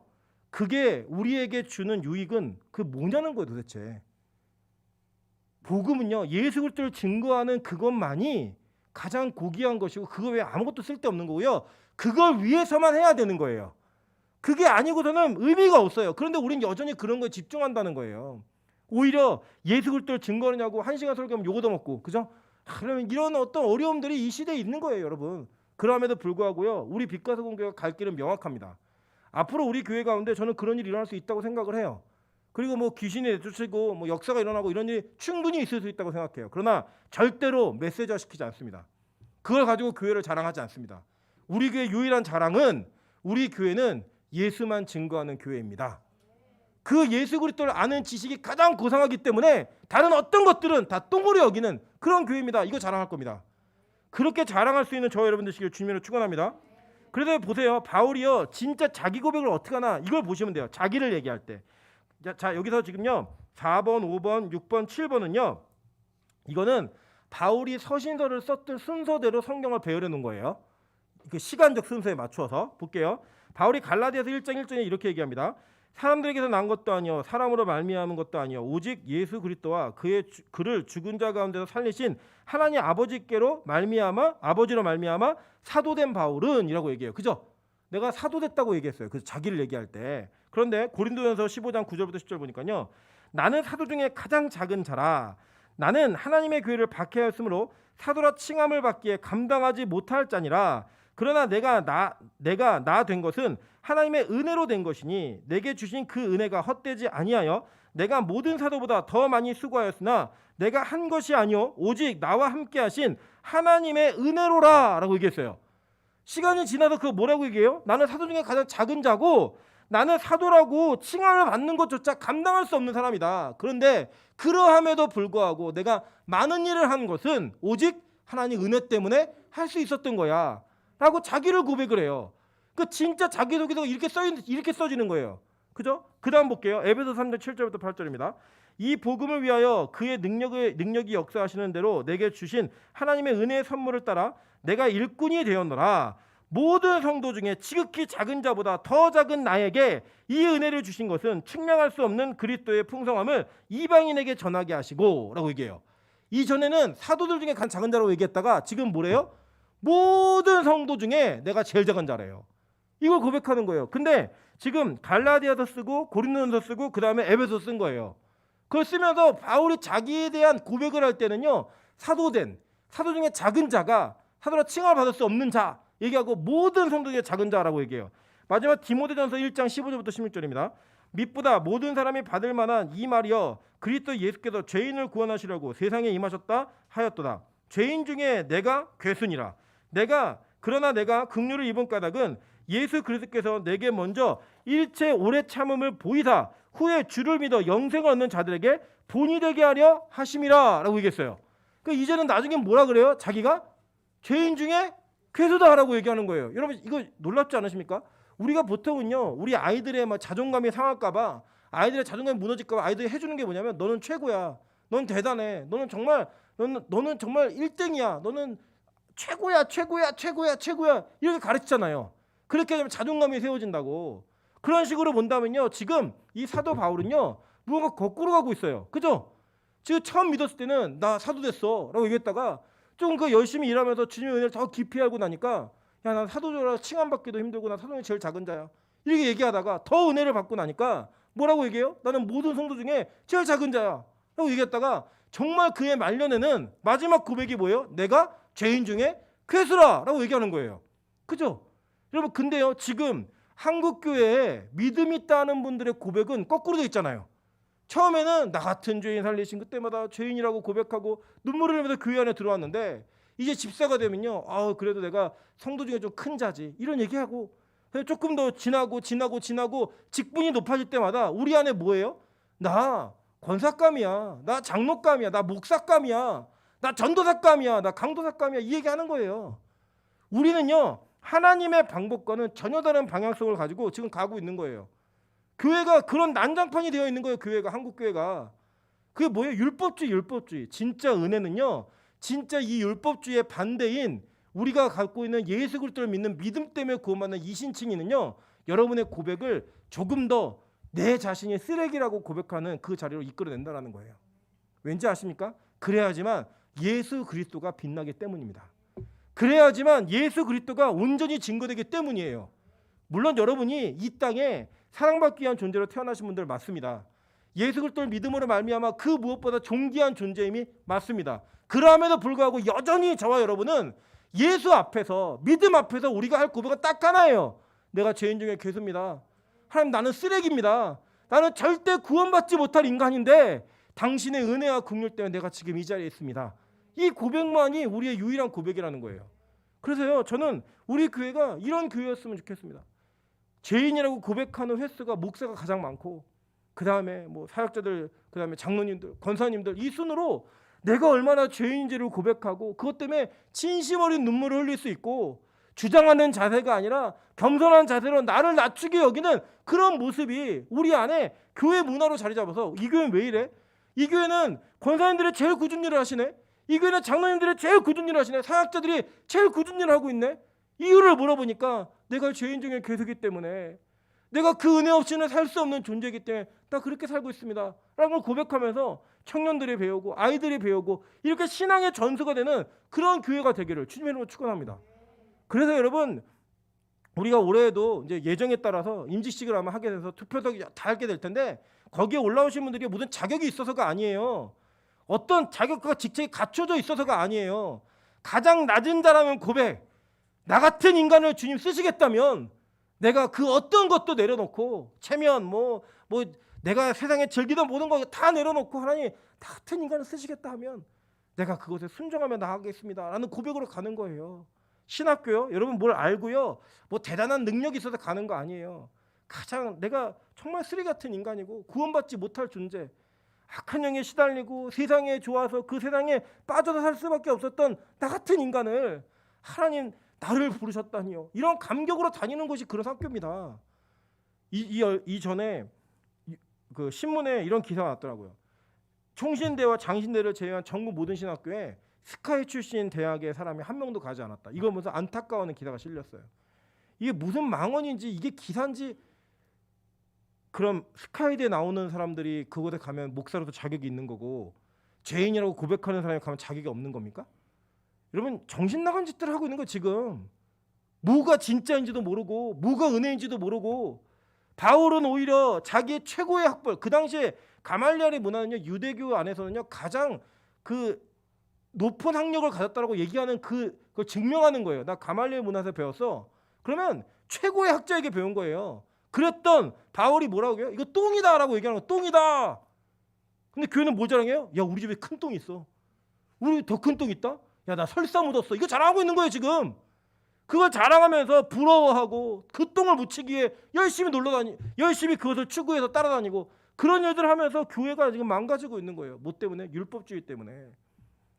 그게 우리에게 주는 유익은 그 뭐냐는 거예요 도대체. 복음은요 예수 그리스도를 증거하는 그것만이 가장 고귀한 것이고 그거 외에 아무것도 쓸데없는 거고요. 그걸 위해서만 해야 되는 거예요. 그게 아니고서는 의미가 없어요. 그런데 우린 여전히 그런 거에 집중한다는 거예요. 오히려 예수 그리스도를 증거하냐고 1시간 설교하면 요거 더 먹고 그죠? 그러면 이런 어떤 어려움들이 이 시대에 있는 거예요 여러분. 그럼에도 불구하고요 우리 빛가서 공교가 갈 길은 명확합니다. 앞으로 우리 교회 가운데 저는 그런 일이 일어날 수 있다고 생각을 해요. 그리고 뭐 귀신이 내쫓이고 뭐 역사가 일어나고 이런 일이 충분히 있을 수 있다고 생각해요. 그러나 절대로 메시지화 시키지 않습니다. 그걸 가지고 교회를 자랑하지 않습니다. 우리 교회의 유일한 자랑은 우리 교회는 예수만 증거하는 교회입니다. 그 예수 그리스도를 아는 지식이 가장 고상하기 때문에 다른 어떤 것들은 다 똥으로 여기는 그런 교회입니다. 이거 자랑할 겁니다. 그렇게 자랑할 수 있는 저와 여러분 되시길 주님으로 축원합니다. 그래서 보세요. 바울이요. 진짜 자기 고백을 어떻게 하나 이걸 보시면 돼요. 자기를 얘기할 때. 자 여기서 지금요. 4번, 5번, 6번, 7번은요. 이거는 바울이 서신서를 썼던 순서대로 성경을 배열해 놓은 거예요. 그 시간적 순서에 맞추어서 볼게요. 바울이 갈라디아서 1장 1절에 이렇게 얘기합니다. 사람들에게서 난 것도 아니요 사람으로 말미암은 것도 아니요 오직 예수 그리스도와 그를 죽은 자 가운데서 살리신 하나님 아버지께로 말미암아 아버지로 말미암아 사도된 바울은이라고 얘기해요. 그죠? 내가 사도됐다고 얘기했어요. 그래서 자기를 얘기할 때. 그런데 고린도전서 15장 9절부터 10절 보니까요. 나는 사도 중에 가장 작은 자라. 나는 하나님의 교회를 박해하였으므로 사도라 칭함을 받기에 감당하지 못할 자니라. 그러나 내가 나 된 것은 하나님의 은혜로 된 것이니 내게 주신 그 은혜가 헛되지 아니하여 내가 모든 사도보다 더 많이 수고하였으나 내가 한 것이 아니요 오직 나와 함께 하신 하나님의 은혜로라라고 얘기했어요. 시간이 지나서 그거 뭐라고 얘기해요? 나는 사도 중에 가장 작은 자고 나는 사도라고 칭함을 받는 것조차 감당할 수 없는 사람이다. 그런데 그러함에도 불구하고 내가 많은 일을 한 것은 오직 하나님 은혜 때문에 할 수 있었던 거야 라고 자기를 고백을 해요. 그 진짜 자기소개서가 이렇게 써지는 거예요. 그죠? 그 다음 볼게요. 에베소 3장 7절부터 8절입니다. 이 복음을 위하여 그의 능력이 역사하시는 대로 내게 주신 하나님의 은혜의 선물을 따라 내가 일꾼이 되었노라. 모든 성도 중에 지극히 작은 자보다 더 작은 나에게 이 은혜를 주신 것은 측량할 수 없는 그리스도의 풍성함을 이방인에게 전하게 하시고 라고 얘기해요. 이전에는 사도들 중에 가장 작은 자라고 얘기했다가 지금 뭐래요? 모든 성도 중에 내가 제일 작은 자래요. 이걸 고백하는 거예요. 근데 지금 갈라디아서 쓰고 고린도전서 쓰고 그 다음에 에베소 쓴 거예요. 그걸 쓰면서 바울이 자기에 대한 고백을 할 때는요. 사도 중에 작은 자가 사도라 칭함을 받을 수 없는 자 얘기하고 모든 성도 중에 작은 자라고 얘기해요. 마지막 디모데전서 1장 15절부터 16절입니다. 밑보다 모든 사람이 받을 만한 이 말이여 그리스도 예수께서 죄인을 구원하시려고 세상에 임하셨다 하였도다. 죄인 중에 내가 괴순이라. 그러나 내가 긍휼을 입은 까닭은 예수 그리스도께서 내게 먼저 일체 오래 참음을 보이사 후에 주를 믿어 영생을 얻는 자들에게 본이 되게 하려 하심이라라고 얘기했어요. 그 이제는 나중에 뭐라 그래요? 자기가 죄인 중에 괴수다라고 얘기하는 거예요. 여러분 이거 놀랍지 않으십니까? 우리가 보통은요 우리 아이들의 막 자존감이 상할까봐 아이들의 자존감이 무너질까봐 아이들이 해주는 게 뭐냐면 너는 최고야, 넌 대단해, 너는 정말 1등이야, 너는 최고야 이렇게 가르치잖아요. 그렇게 하면 자존감이 세워진다고. 그런 식으로 본다면요 지금 이 사도 바울은요 무언가 거꾸로 가고 있어요. 그죠? 지금 처음 믿었을 때는 나 사도 됐어 라고 얘기했다가 좀 그 열심히 일하면서 주님의 은혜를 더 깊이 알고 나니까 야 난 사도라 칭함받기도 힘들고 나 사도는 제일 작은 자야 이렇게 얘기하다가 더 은혜를 받고 나니까 뭐라고 얘기해요? 나는 모든 성도 중에 제일 작은 자야 라고 얘기했다가 정말 그의 말년에는 마지막 고백이 뭐예요? 내가 죄인 중에 괴수라 라고 얘기하는 거예요. 그죠? 여러분 근데요 지금 한국교회에 믿음 있다는 분들의 고백은 거꾸로 돼 있잖아요. 처음에는 나 같은 죄인 살리신 그때마다 죄인이라고 고백하고 눈물을 흘리면서 교회 안에 들어왔는데 이제 집사가 되면요 그래도 내가 성도 중에 좀 큰 자지 이런 얘기하고 조금 더 지나고 직분이 높아질 때마다 우리 안에 뭐예요? 나 권사감이야, 나 장로감이야, 나 목사감이야, 나 전도사감이야, 나 강도사감이야, 이 얘기하는 거예요. 우리는요 하나님의 방법과는 전혀 다른 방향성을 가지고 지금 가고 있는 거예요. 교회가 그런 난장판이 되어 있는 거예요. 교회가, 한국 교회가. 그게 뭐예요? 율법주의. 진짜 은혜는요, 진짜 이 율법주의의 반대인 우리가 갖고 있는 예수 그리스도를 믿는 믿음 때문에 구원받는 이신칭의는요, 여러분의 고백을 조금 더 내 자신이 쓰레기라고 고백하는 그 자리로 이끌어낸다는 거예요. 왠지 아십니까? 그래야지만 예수 그리스도가 빛나기 때문입니다. 그래야지만 예수 그리스도가 온전히 증거되기 때문이에요. 물론 여러분이 이 땅에 사랑받기 위한 존재로 태어나신 분들 맞습니다. 예수 그리스도를 믿음으로 말미암아 그 무엇보다 존귀한 존재임이 맞습니다. 그럼에도 불구하고 여전히 저와 여러분은 예수 앞에서, 믿음 앞에서 우리가 할 고백은 딱 하나예요. 내가 죄인 중에 괴수입니다. 하나님, 나는 쓰레기입니다. 나는 절대 구원받지 못할 인간인데 당신의 은혜와 긍휼 때문에 내가 지금 이 자리에 있습니다. 이 고백만이 우리의 유일한 고백이라는 거예요. 그래서요, 저는 우리 교회가 이런 교회였으면 좋겠습니다. 죄인이라고 고백하는 횟수가 목사가 가장 많고, 그 다음에 뭐 사역자들, 그 다음에 장로님들, 권사님들, 이 순으로 내가 얼마나 죄인인지를 고백하고 그것 때문에 진심 어린 눈물을 흘릴 수 있고, 주장하는 자세가 아니라 겸손한 자세로 나를 낮추게 여기는 그런 모습이 우리 안에 교회 문화로 자리 잡아서, 이 교회는 왜 이래? 이 교회는 권사님들이 제일 굳은 일을 하시네? 이 교회는 장로님들이 제일 굳은 일을 하시네? 사역자들이 제일 굳은 일을 하고 있네? 이유를 물어보니까 내가 죄인 중에 괴수기 때문에, 내가 그 은혜 없이는 살 수 없는 존재이기 때문에 나 그렇게 살고 있습니다 라는 걸 고백하면서 청년들이 배우고 아이들이 배우고 이렇게 신앙의 전수가 되는 그런 교회가 되기를 주님의 이름으로 축원합니다. 그래서 여러분, 우리가 올해에도 이제 예정에 따라서 임직식을 아마 하게 돼서 투표도 다 하게 될 텐데, 거기에 올라오신 분들이 무슨 자격이 있어서가 아니에요. 어떤 자격과 직책이 갖춰져 있어서가 아니에요. 가장 낮은 자라면 고백, 나 같은 인간을 주님 쓰시겠다면 내가 그 어떤 것도 내려놓고, 체면 뭐 내가 세상에 즐기던 모든 거 다 내려놓고 하나님 나 같은 인간을 쓰시겠다 하면 내가 그것에 순종하며 나가겠습니다 라는 고백으로 가는 거예요. 신학교요? 여러분 뭘 알고요, 뭐 대단한 능력이 있어서 가는 거 아니에요. 가장 내가 정말 쓰레기 같은 인간이고 구원받지 못할 존재, 악한 영에 시달리고 세상에 좋아서 그 세상에 빠져서 살 수밖에 없었던 나 같은 인간을 하나님 나를 부르셨다니요, 이런 감격으로 다니는 것이 그런 학교입니다. 이전에 그 신문에 이런 기사가 났더라고요. 총신대와 장신대를 제외한 전국 모든 신학교에 스카이 출신 대학의 사람이 한 명도 가지 않았다. 이거 보면서 안타까워하는 기사가 실렸어요. 이게 무슨 망언인지, 이게 기사인지. 그럼 스카이대에 나오는 사람들이 그곳에 가면 목사로도 자격이 있는 거고, 죄인이라고 고백하는 사람이 가면 자격이 없는 겁니까? 여러분, 정신 나간 짓들을 하고 있는 거예요. 지금 뭐가 진짜인지도 모르고 뭐가 은혜인지도 모르고. 바울은 오히려 자기의 최고의 학벌, 그 당시에 가말리엘의 문화는요, 유대교 안에서는요 가장 그 높은 학력을 가졌다라고 얘기하는 그걸 증명하는 거예요. 나 가말리엘 문화에서 배웠어. 그러면 최고의 학자에게 배운 거예요. 그랬던 바울이 뭐라고 해요? 이거 똥이다라고 얘기하는 거. 똥이다. 근데 교회는 뭐 자랑해요? 야, 우리 집에 큰 똥 있어. 우리 더 큰 똥 있다? 야, 나 설사 묻었어. 이거 자랑하고 있는 거예요 지금. 그걸 자랑하면서 부러워하고 그 똥을 묻히기 위해 열심히 놀러다니, 열심히 그것을 추구해서 따라다니고, 그런 일들을 하면서 교회가 지금 망가지고 있는 거예요. 뭐 때문에? 율법주의 때문에.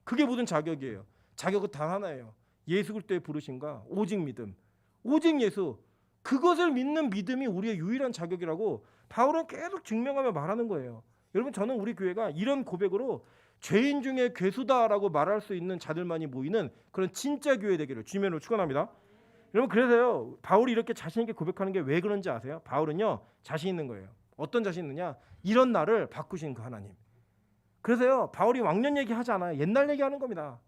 그게 모든 자격이에요. 자격은 단 하나예요. 예수 그리스도의 부르심과 오직 믿음, 오직 예수, 그것을 믿는 믿음이 우리의 유일한 자격이라고 바울은 계속 증명하며 말하는 거예요. 여러분, 저는 우리 교회가 이런 고백으로 죄인 중에 괴수다라고 말할 수 있는 자들만이 모이는 그런 진짜 교회 되기를 주님으로 축원합니다. 여러분, 그래서요 바울이 이렇게 자신 있게 고백하는 게 왜 그런지 아세요? 바울은요 자신 있는 거예요. 어떤 자신 있느냐? 이런 나를 바꾸신 그 하나님. 그래서요 바울이 왕년 얘기하지 않아요. 옛날 얘기하는 겁니다.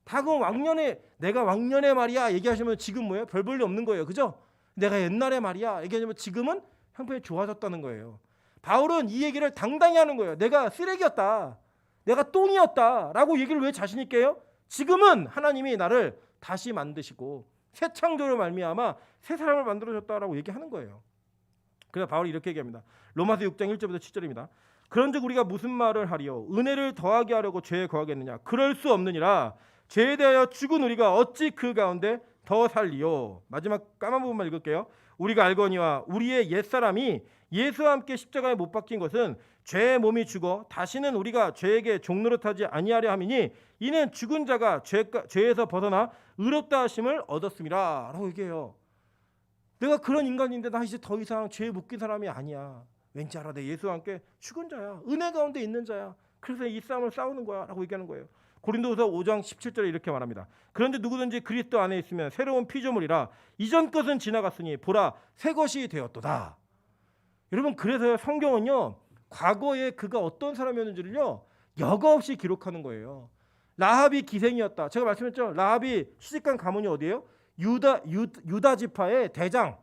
다 그 왕년에, 내가 왕년에 말이야 얘기하시면 지금 뭐예요? 별 볼일 없는 거예요. 그죠? 내가 옛날에 말이야 얘기하면 지금은 형편이 좋아졌다는 거예요. 바울은 이 얘기를 당당히 하는 거예요. 내가 쓰레기였다, 내가 똥이었다 라고 얘기를 왜 자신 있게 해요? 지금은 하나님이 나를 다시 만드시고 새 창조로 말미암아 새 사람을 만들어줬다라고 얘기하는 거예요. 그래서 바울이 이렇게 얘기합니다. 로마서 6장 1절부터 7절입니다. 그런즉 우리가 무슨 말을 하리요? 은혜를 더하게 하려고 죄에 거하겠느냐? 그럴 수 없느니라. 죄에 대하여 죽은 우리가 어찌 그 가운데 더 살리요. 마지막 까만 부분만 읽을게요. 우리가 알거니와 우리의 옛사람이 예수와 함께 십자가에 못 박힌 것은 죄의 몸이 죽어 다시는 우리가 죄에게 종노릇하지 아니하려 함이니 이는 죽은 자가 죄에서 벗어나 의롭다 하심을 얻었음이라 라고 얘기해요. 내가 그런 인간인데 나 이제 더 이상 죄에 묶인 사람이 아니야. 왠지 알아, 내 예수와 함께 죽은 자야. 은혜 가운데 있는 자야. 그래서 이 싸움을 싸우는 거야 라고 얘기하는 거예요. 고린도후서 5장 17절에 이렇게 말합니다. 그런데 누구든지 그리스도 안에 있으면 새로운 피조물이라 이전 것은 지나갔으니 보라 새 것이 되었도다. 여러분, 그래서 성경은요 과거에 그가 어떤 사람이었는지를요 여과 없이 기록하는 거예요. 라합이 기생이었다. 제가 말씀했죠. 라합이 시집간 가문이 어디예요? 유다 지파의 대장,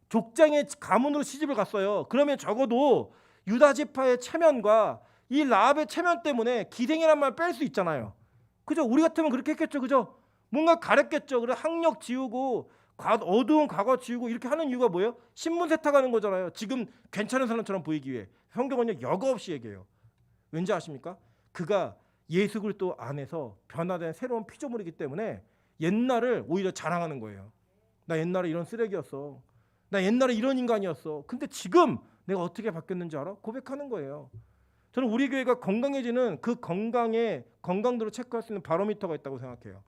족장의 가문으로 시집을 갔어요. 그러면 적어도 유다 지파의 체면과 이 라합의 체면 때문에 기생이란 말 뺄 수 있잖아요. 그죠? 우리 같으면 그렇게 했겠죠. 그죠? 뭔가 가렸겠죠. 그래 학력 지우고 어두운 과거 지우고 이렇게 하는 이유가 뭐예요? 신분 세탁하는 거잖아요. 지금 괜찮은 사람처럼 보이기 위해. 성경은요 여과 없이 얘기해요. 왠지 아십니까? 그가 예수 그리스도 안에서 변화된 새로운 피조물이기 때문에 옛날을 오히려 자랑하는 거예요. 나 옛날에 이런 쓰레기였어. 나 옛날에 이런 인간이었어. 근데 지금 내가 어떻게 바뀌었는지 알아? 고백하는 거예요. 저는 우리 교회가 건강해지는 그 건강도를 체크할 수 있는 바로미터가 있다고 생각해요.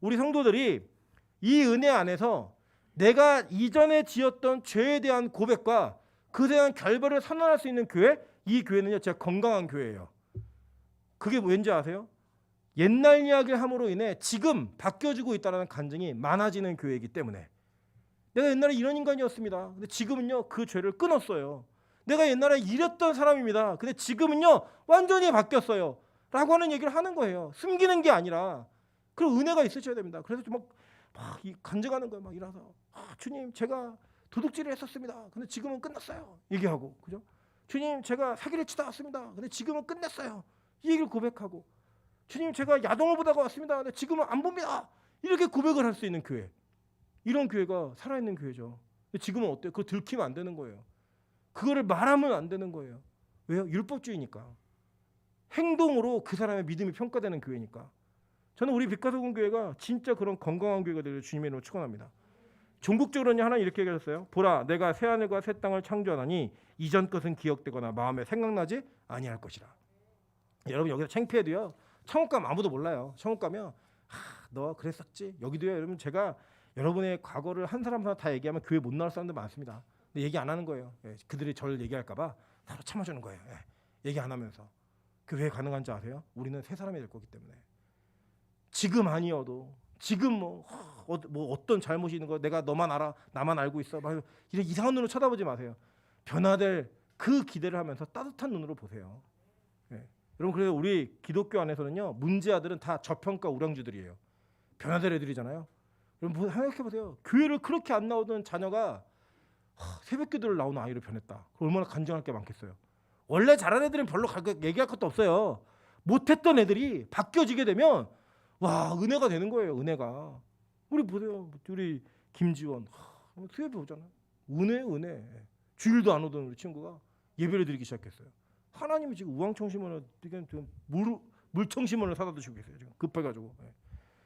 우리 성도들이 이 은혜 안에서 내가 이전에 지었던 죄에 대한 고백과 그에 대한 결별을 선언할 수 있는 교회, 이 교회는요 제가 건강한 교회예요. 그게 왠지 아세요? 옛날 이야기를 함으로 인해 지금 바뀌어지고 있다는 간증이 많아지는 교회이기 때문에 내가 옛날에 이런 인간이었습니다. 근데 지금은요 그 죄를 끊었어요. 내가 옛날에 이랬던 사람입니다. 근데 지금은요 완전히 바뀌었어요. 라고 하는 얘기를 하는 거예요. 숨기는 게 아니라. 그리고 은혜가 있으셔야 됩니다. 그래서 좀 막 간증하는 거예요. 막 일어나서 주님 제가 도둑질을 했었습니다. 근데 지금은 끝났어요. 얘기하고 그죠? 주님 제가 사기를 치다 왔습니다. 근데 지금은 끝냈어요. 이 얘기를 고백하고 주님 제가 야동을 보다가 왔습니다. 근데 지금은 안 봅니다. 이렇게 고백을 할 수 있는 교회. 이런 교회가 살아있는 교회죠. 근데 지금은 어때요? 그거 들키면 안 되는 거예요. 그거를 말하면 안 되는 거예요. 왜요? 율법주의니까. 행동으로 그 사람의 믿음이 평가되는 교회니까. 저는 우리 빛가서군 교회가 진짜 그런 건강한 교회가 되기를 주님의 이름으로 축원합니다. 종국적으로는 하나님 이렇게 얘기하셨어요. 보라 내가 새 하늘과 새 땅을 창조하나니 이전 것은 기억되거나 마음에 생각나지 아니할 것이라. 여러분 여기서 창피해도요. 천국 가면 아무도 몰라요. 천국 가면 너 그랬었지. 여기도요. 여러분 제가 여러분의 과거를 한 사람 다 얘기하면 교회 못 나올 사람들 많습니다. 근데 얘기 안 하는 거예요. 그들이 저를 얘기할까 봐 서로 참아주는 거예요. 얘기 안 하면서. 교회에 가능한지 아세요? 우리는 새 사람이 될 거기 때문에. 지금 아니어도 지금 뭐 어떤 잘못이 있는 거 내가 너만 알아 나만 알고 있어 막 이런 이상한 눈으로 쳐다보지 마세요. 변화될 그 기대를 하면서 따뜻한 눈으로 보세요. 여러분 그래서 우리 기독교 안에서는요 문제아들은 다 저평가 우량주들이에요. 변화될 애들이잖아요. 여러분 생각해 보세요. 교회를 그렇게 안 나오던 자녀가 새벽기도를 나오는 아이로 변했다. 얼마나 간증할 게 많겠어요. 원래 잘하는 애들은 별로 얘기할 것도 없어요. 못했던 애들이 바뀌어지게 되면 와 은혜가 되는 거예요. 은혜가. 우리 보세요. 우리 김지원 수협이 오잖아요. 은혜. 주일도 안 오던 우리 친구가 예배를 드리기 시작했어요. 하나님이 지금 우황청심원을 물청심원을 사다 주시고 계세요. 지금 급해가지고.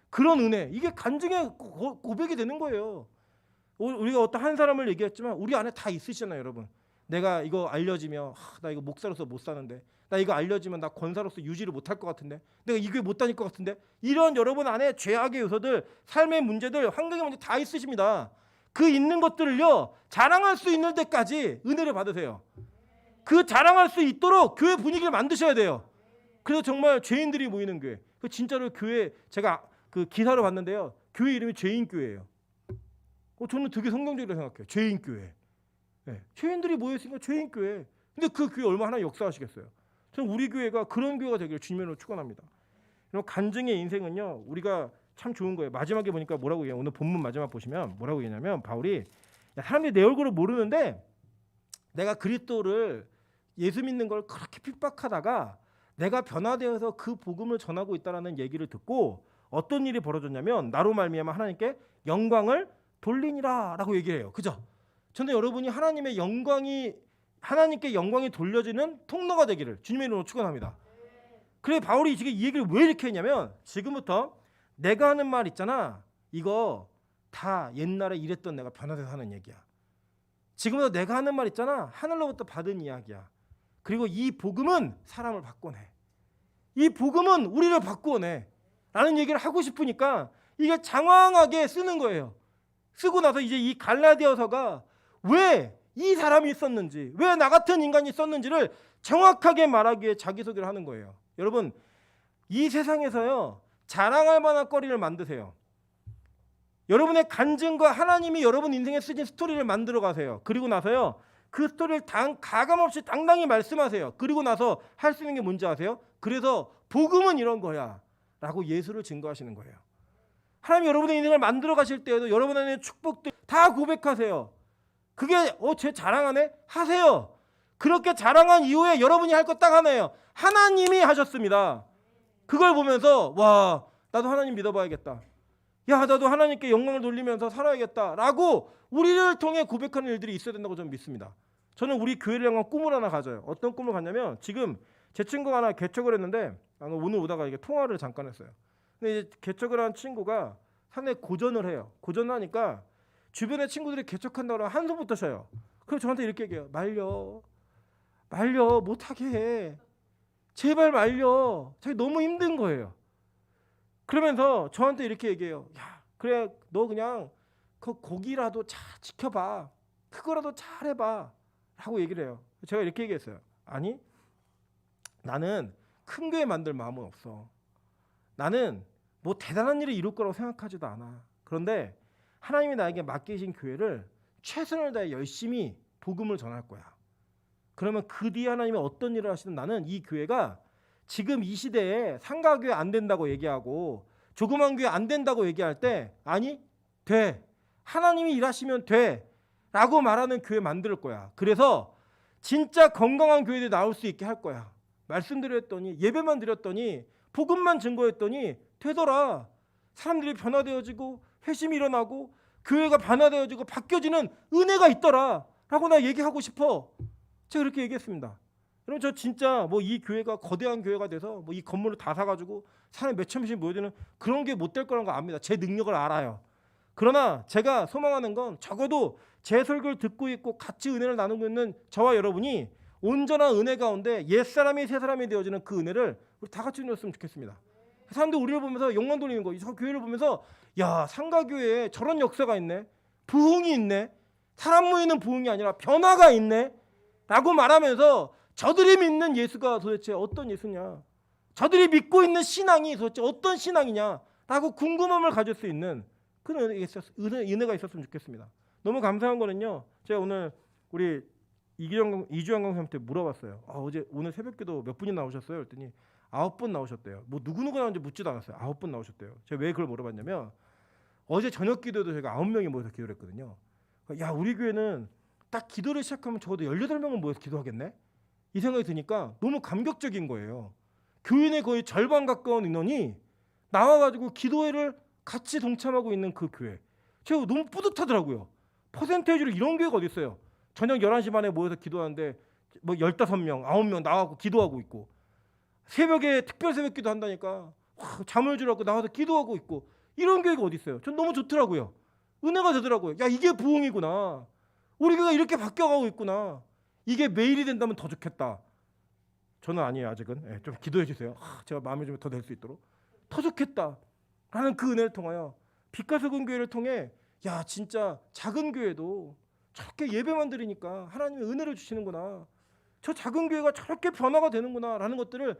그런 은혜 이게 간증의 고백이 되는 거예요. 우리가 어떤 한 사람을 얘기했지만 우리 안에 다 있으시잖아요. 여러분. 내가 이거 알려지면 나 이거 목사로서 못 사는데 나 이거 알려지면 나 권사로서 유지를 못할 것 같은데 내가 이 교회 못 다닐 것 같은데 이런 여러분 안에 죄악의 요소들 삶의 문제들 환경의 문제 다 있으십니다. 그 있는 것들을요 자랑할 수 있는 데까지 은혜를 받으세요. 그 자랑할 수 있도록 교회 분위기를 만드셔야 돼요. 그래서 정말 죄인들이 모이는 교회. 그 진짜로 교회 제가 그 기사를 봤는데요. 교회 이름이 죄인교회예요. 저는 되게 성경적이라고 생각해요. 죄인교회. 죄인들이 모여있으니까 죄인교회. 근데 그 교회 얼마나 역사하시겠어요. 저는 우리 교회가 그런 교회가 되기를 주님으로 축원합니다. 그럼 간증의 인생은요. 우리가 참 좋은 거예요. 마지막에 보니까 뭐라고 해요. 오늘 본문 마지막 보시면 뭐라고 얘기냐면 바울이 사람들이 내 얼굴을 모르는데 내가 그리스도를 예수 믿는 걸 그렇게 핍박하다가 내가 변화되어서 그 복음을 전하고 있다라는 얘기를 듣고 어떤 일이 벌어졌냐면 나로 말미암아 하나님께 영광을 돌리니라라고 얘기를 해요. 그죠? 저는 여러분이 하나님께 영광이 돌려지는 통로가 되기를 주님의 이름으로 축원합니다. 그래 바울이 지금 이 얘기를 왜 이렇게 했냐면 지금부터 내가 하는 말 있잖아. 이거 다 옛날에 이랬던 내가 변화돼서 하는 얘기야. 지금도 내가 하는 말 있잖아. 하늘로부터 받은 이야기야. 그리고 이 복음은 사람을 바꿔내. 이 복음은 우리를 바꾸어내. 라는 얘기를 하고 싶으니까 이게 장황하게 쓰는 거예요. 쓰고 나서 이제 이 갈라디아서가 왜 이 사람이 있었는지, 왜 나 같은 인간이 있었는지를 정확하게 말하기 위해 자기소개를 하는 거예요. 여러분, 이 세상에서요, 자랑할 만한 거리를 만드세요. 여러분의 간증과 하나님이 여러분 인생에 쓰신 스토리를 만들어 가세요. 그리고 나서요, 그 스토리를 가감없이 당당히 말씀하세요. 그리고 나서 할 수 있는 게 뭔지 아세요? 그래서 복음은 이런 거야 라고 예수를 증거하시는 거예요. 하나님 여러분의 인생을 만들어 가실 때에도 여러분의 축복들 다 고백하세요. 그게 쟤 자랑하네? 하세요. 그렇게 자랑한 이후에 여러분이 할 것 딱 하나예요. 하나님이 하셨습니다. 그걸 보면서 와, 나도 하나님 믿어봐야겠다. 야, 나도 하나님께 영광을 돌리면서 살아야겠다 라고 우리를 통해 고백하는 일들이 있어야 된다고 저는 믿습니다. 저는 우리 교회를 향한 꿈을 하나 가져요. 어떤 꿈을 갖냐면, 지금 제 친구가 하나 개척을 했는데 오늘 오다가 이게 통화를 잠깐 했어요. 근데 이제 개척을 한 친구가 상당히 고전을 해요. 고전을 하니까 주변의 친구들이 개척한다고 하면 한숨부터 쉬어요. 그래서 저한테 이렇게 얘기해요. 말려 못하게 해. 제발 말려. 자기 너무 힘든 거예요. 그러면서 저한테 이렇게 얘기해요. 야, 그래, 너 그냥 그 고기라도 잘 지켜봐. 그거라도 잘해봐 라고 얘기를 해요. 제가 이렇게 얘기했어요. 아니, 나는 큰 교회 만들 마음은 없어. 나는 뭐 대단한 일을 이룰 거라고 생각하지도 않아. 그런데 하나님이 나에게 맡기신 교회를 최선을 다해 열심히 복음을 전할 거야. 그러면 그 뒤에 하나님이 어떤 일을 하시든 나는 이 교회가 지금 이 시대에 상가교회 안 된다고 얘기하고 조그만 교회 안 된다고 얘기할 때, 아니, 돼. 하나님이 일하시면 돼 라고 말하는 교회 만들 거야. 그래서 진짜 건강한 교회들이 나올 수 있게 할 거야. 말씀드렸더니, 예배만 드렸더니, 복음만 증거했더니 되더라. 사람들이 변화되어지고 회심이 일어나고 교회가 변화되어지고 바뀌어지는 은혜가 있더라 라고 나 얘기하고 싶어. 제가 그렇게 얘기했습니다. 여러분, 저 진짜 뭐 이 교회가 거대한 교회가 돼서 뭐 이 건물을 다 사가지고 사람이 몇천 명씩 모여드는 그런 게 못 될 거라는 거 압니다. 제 능력을 알아요. 그러나 제가 소망하는 건 적어도 제 설교를 듣고 있고 같이 은혜를 나누고 있는 저와 여러분이 온전한 은혜 가운데 옛사람이 새사람이 되어지는 그 은혜를 우리 다 같이 누렸으면 좋겠습니다. 사람들 우리를 보면서 영광 돌리는 거, 저 교회를 보면서 야, 상가교회에 저런 역사가 있네, 부흥이 있네, 사람 모이는 부흥이 아니라 변화가 있네 라고 말하면서 저들이 믿는 예수가 도대체 어떤 예수냐, 저들이 믿고 있는 신앙이 도대체 어떤 신앙이냐 라고 궁금함을 가질 수 있는 그런 은혜가 있었으면 좋겠습니다. 너무 감사한 거는요, 제가 오늘 우리 이주영 강사님한테 물어봤어요. 오늘 새벽기도 몇 분이 나오셨어요? 그랬더니 9분 나오셨대요. 뭐 누구누구 나오는지 묻지도 않았어요. 9분 나오셨대요. 제가 왜 그걸 물어봤냐면, 어제 저녁 기도에도 저희가 9명이 모여서 기도를 했거든요. 야, 우리 교회는 딱 기도를 시작하면 적어도 18명은 모여서 기도하겠네? 이 생각이 드니까 너무 감격적인 거예요. 교인의 거의 절반 가까운 인원이 나와가지고 기도회를 같이 동참하고 있는 그 교회. 제가 너무 뿌듯하더라고요. 퍼센테이지로 이런 교회가 어디 있어요? 저녁 11시 반에 모여서 기도하는데 뭐 15명, 9명 나와서 기도하고 있고, 새벽에 특별 새벽 기도 한다니까 잠을 주라고 나와서 기도하고 있고, 이런 교회가 어디 있어요? 전 너무 좋더라고요. 은혜가 되더라고요. 야, 이게 부흥이구나. 우리 교회가 이렇게 바뀌어가고 있구나. 이게 매일이 된다면 더 좋겠다. 저는 아니에요, 아직은. 좀 기도해 주세요. 제가 마음에 좀 더 될 수 있도록. 더 좋겠다 라는 그 은혜를 통하여 빛과 소금 교회를 통해, 야, 진짜 작은 교회도 저렇게 예배만 드리니까 하나님이 은혜를 주시는구나, 저 작은 교회가 저렇게 변화가 되는구나 라는 것들을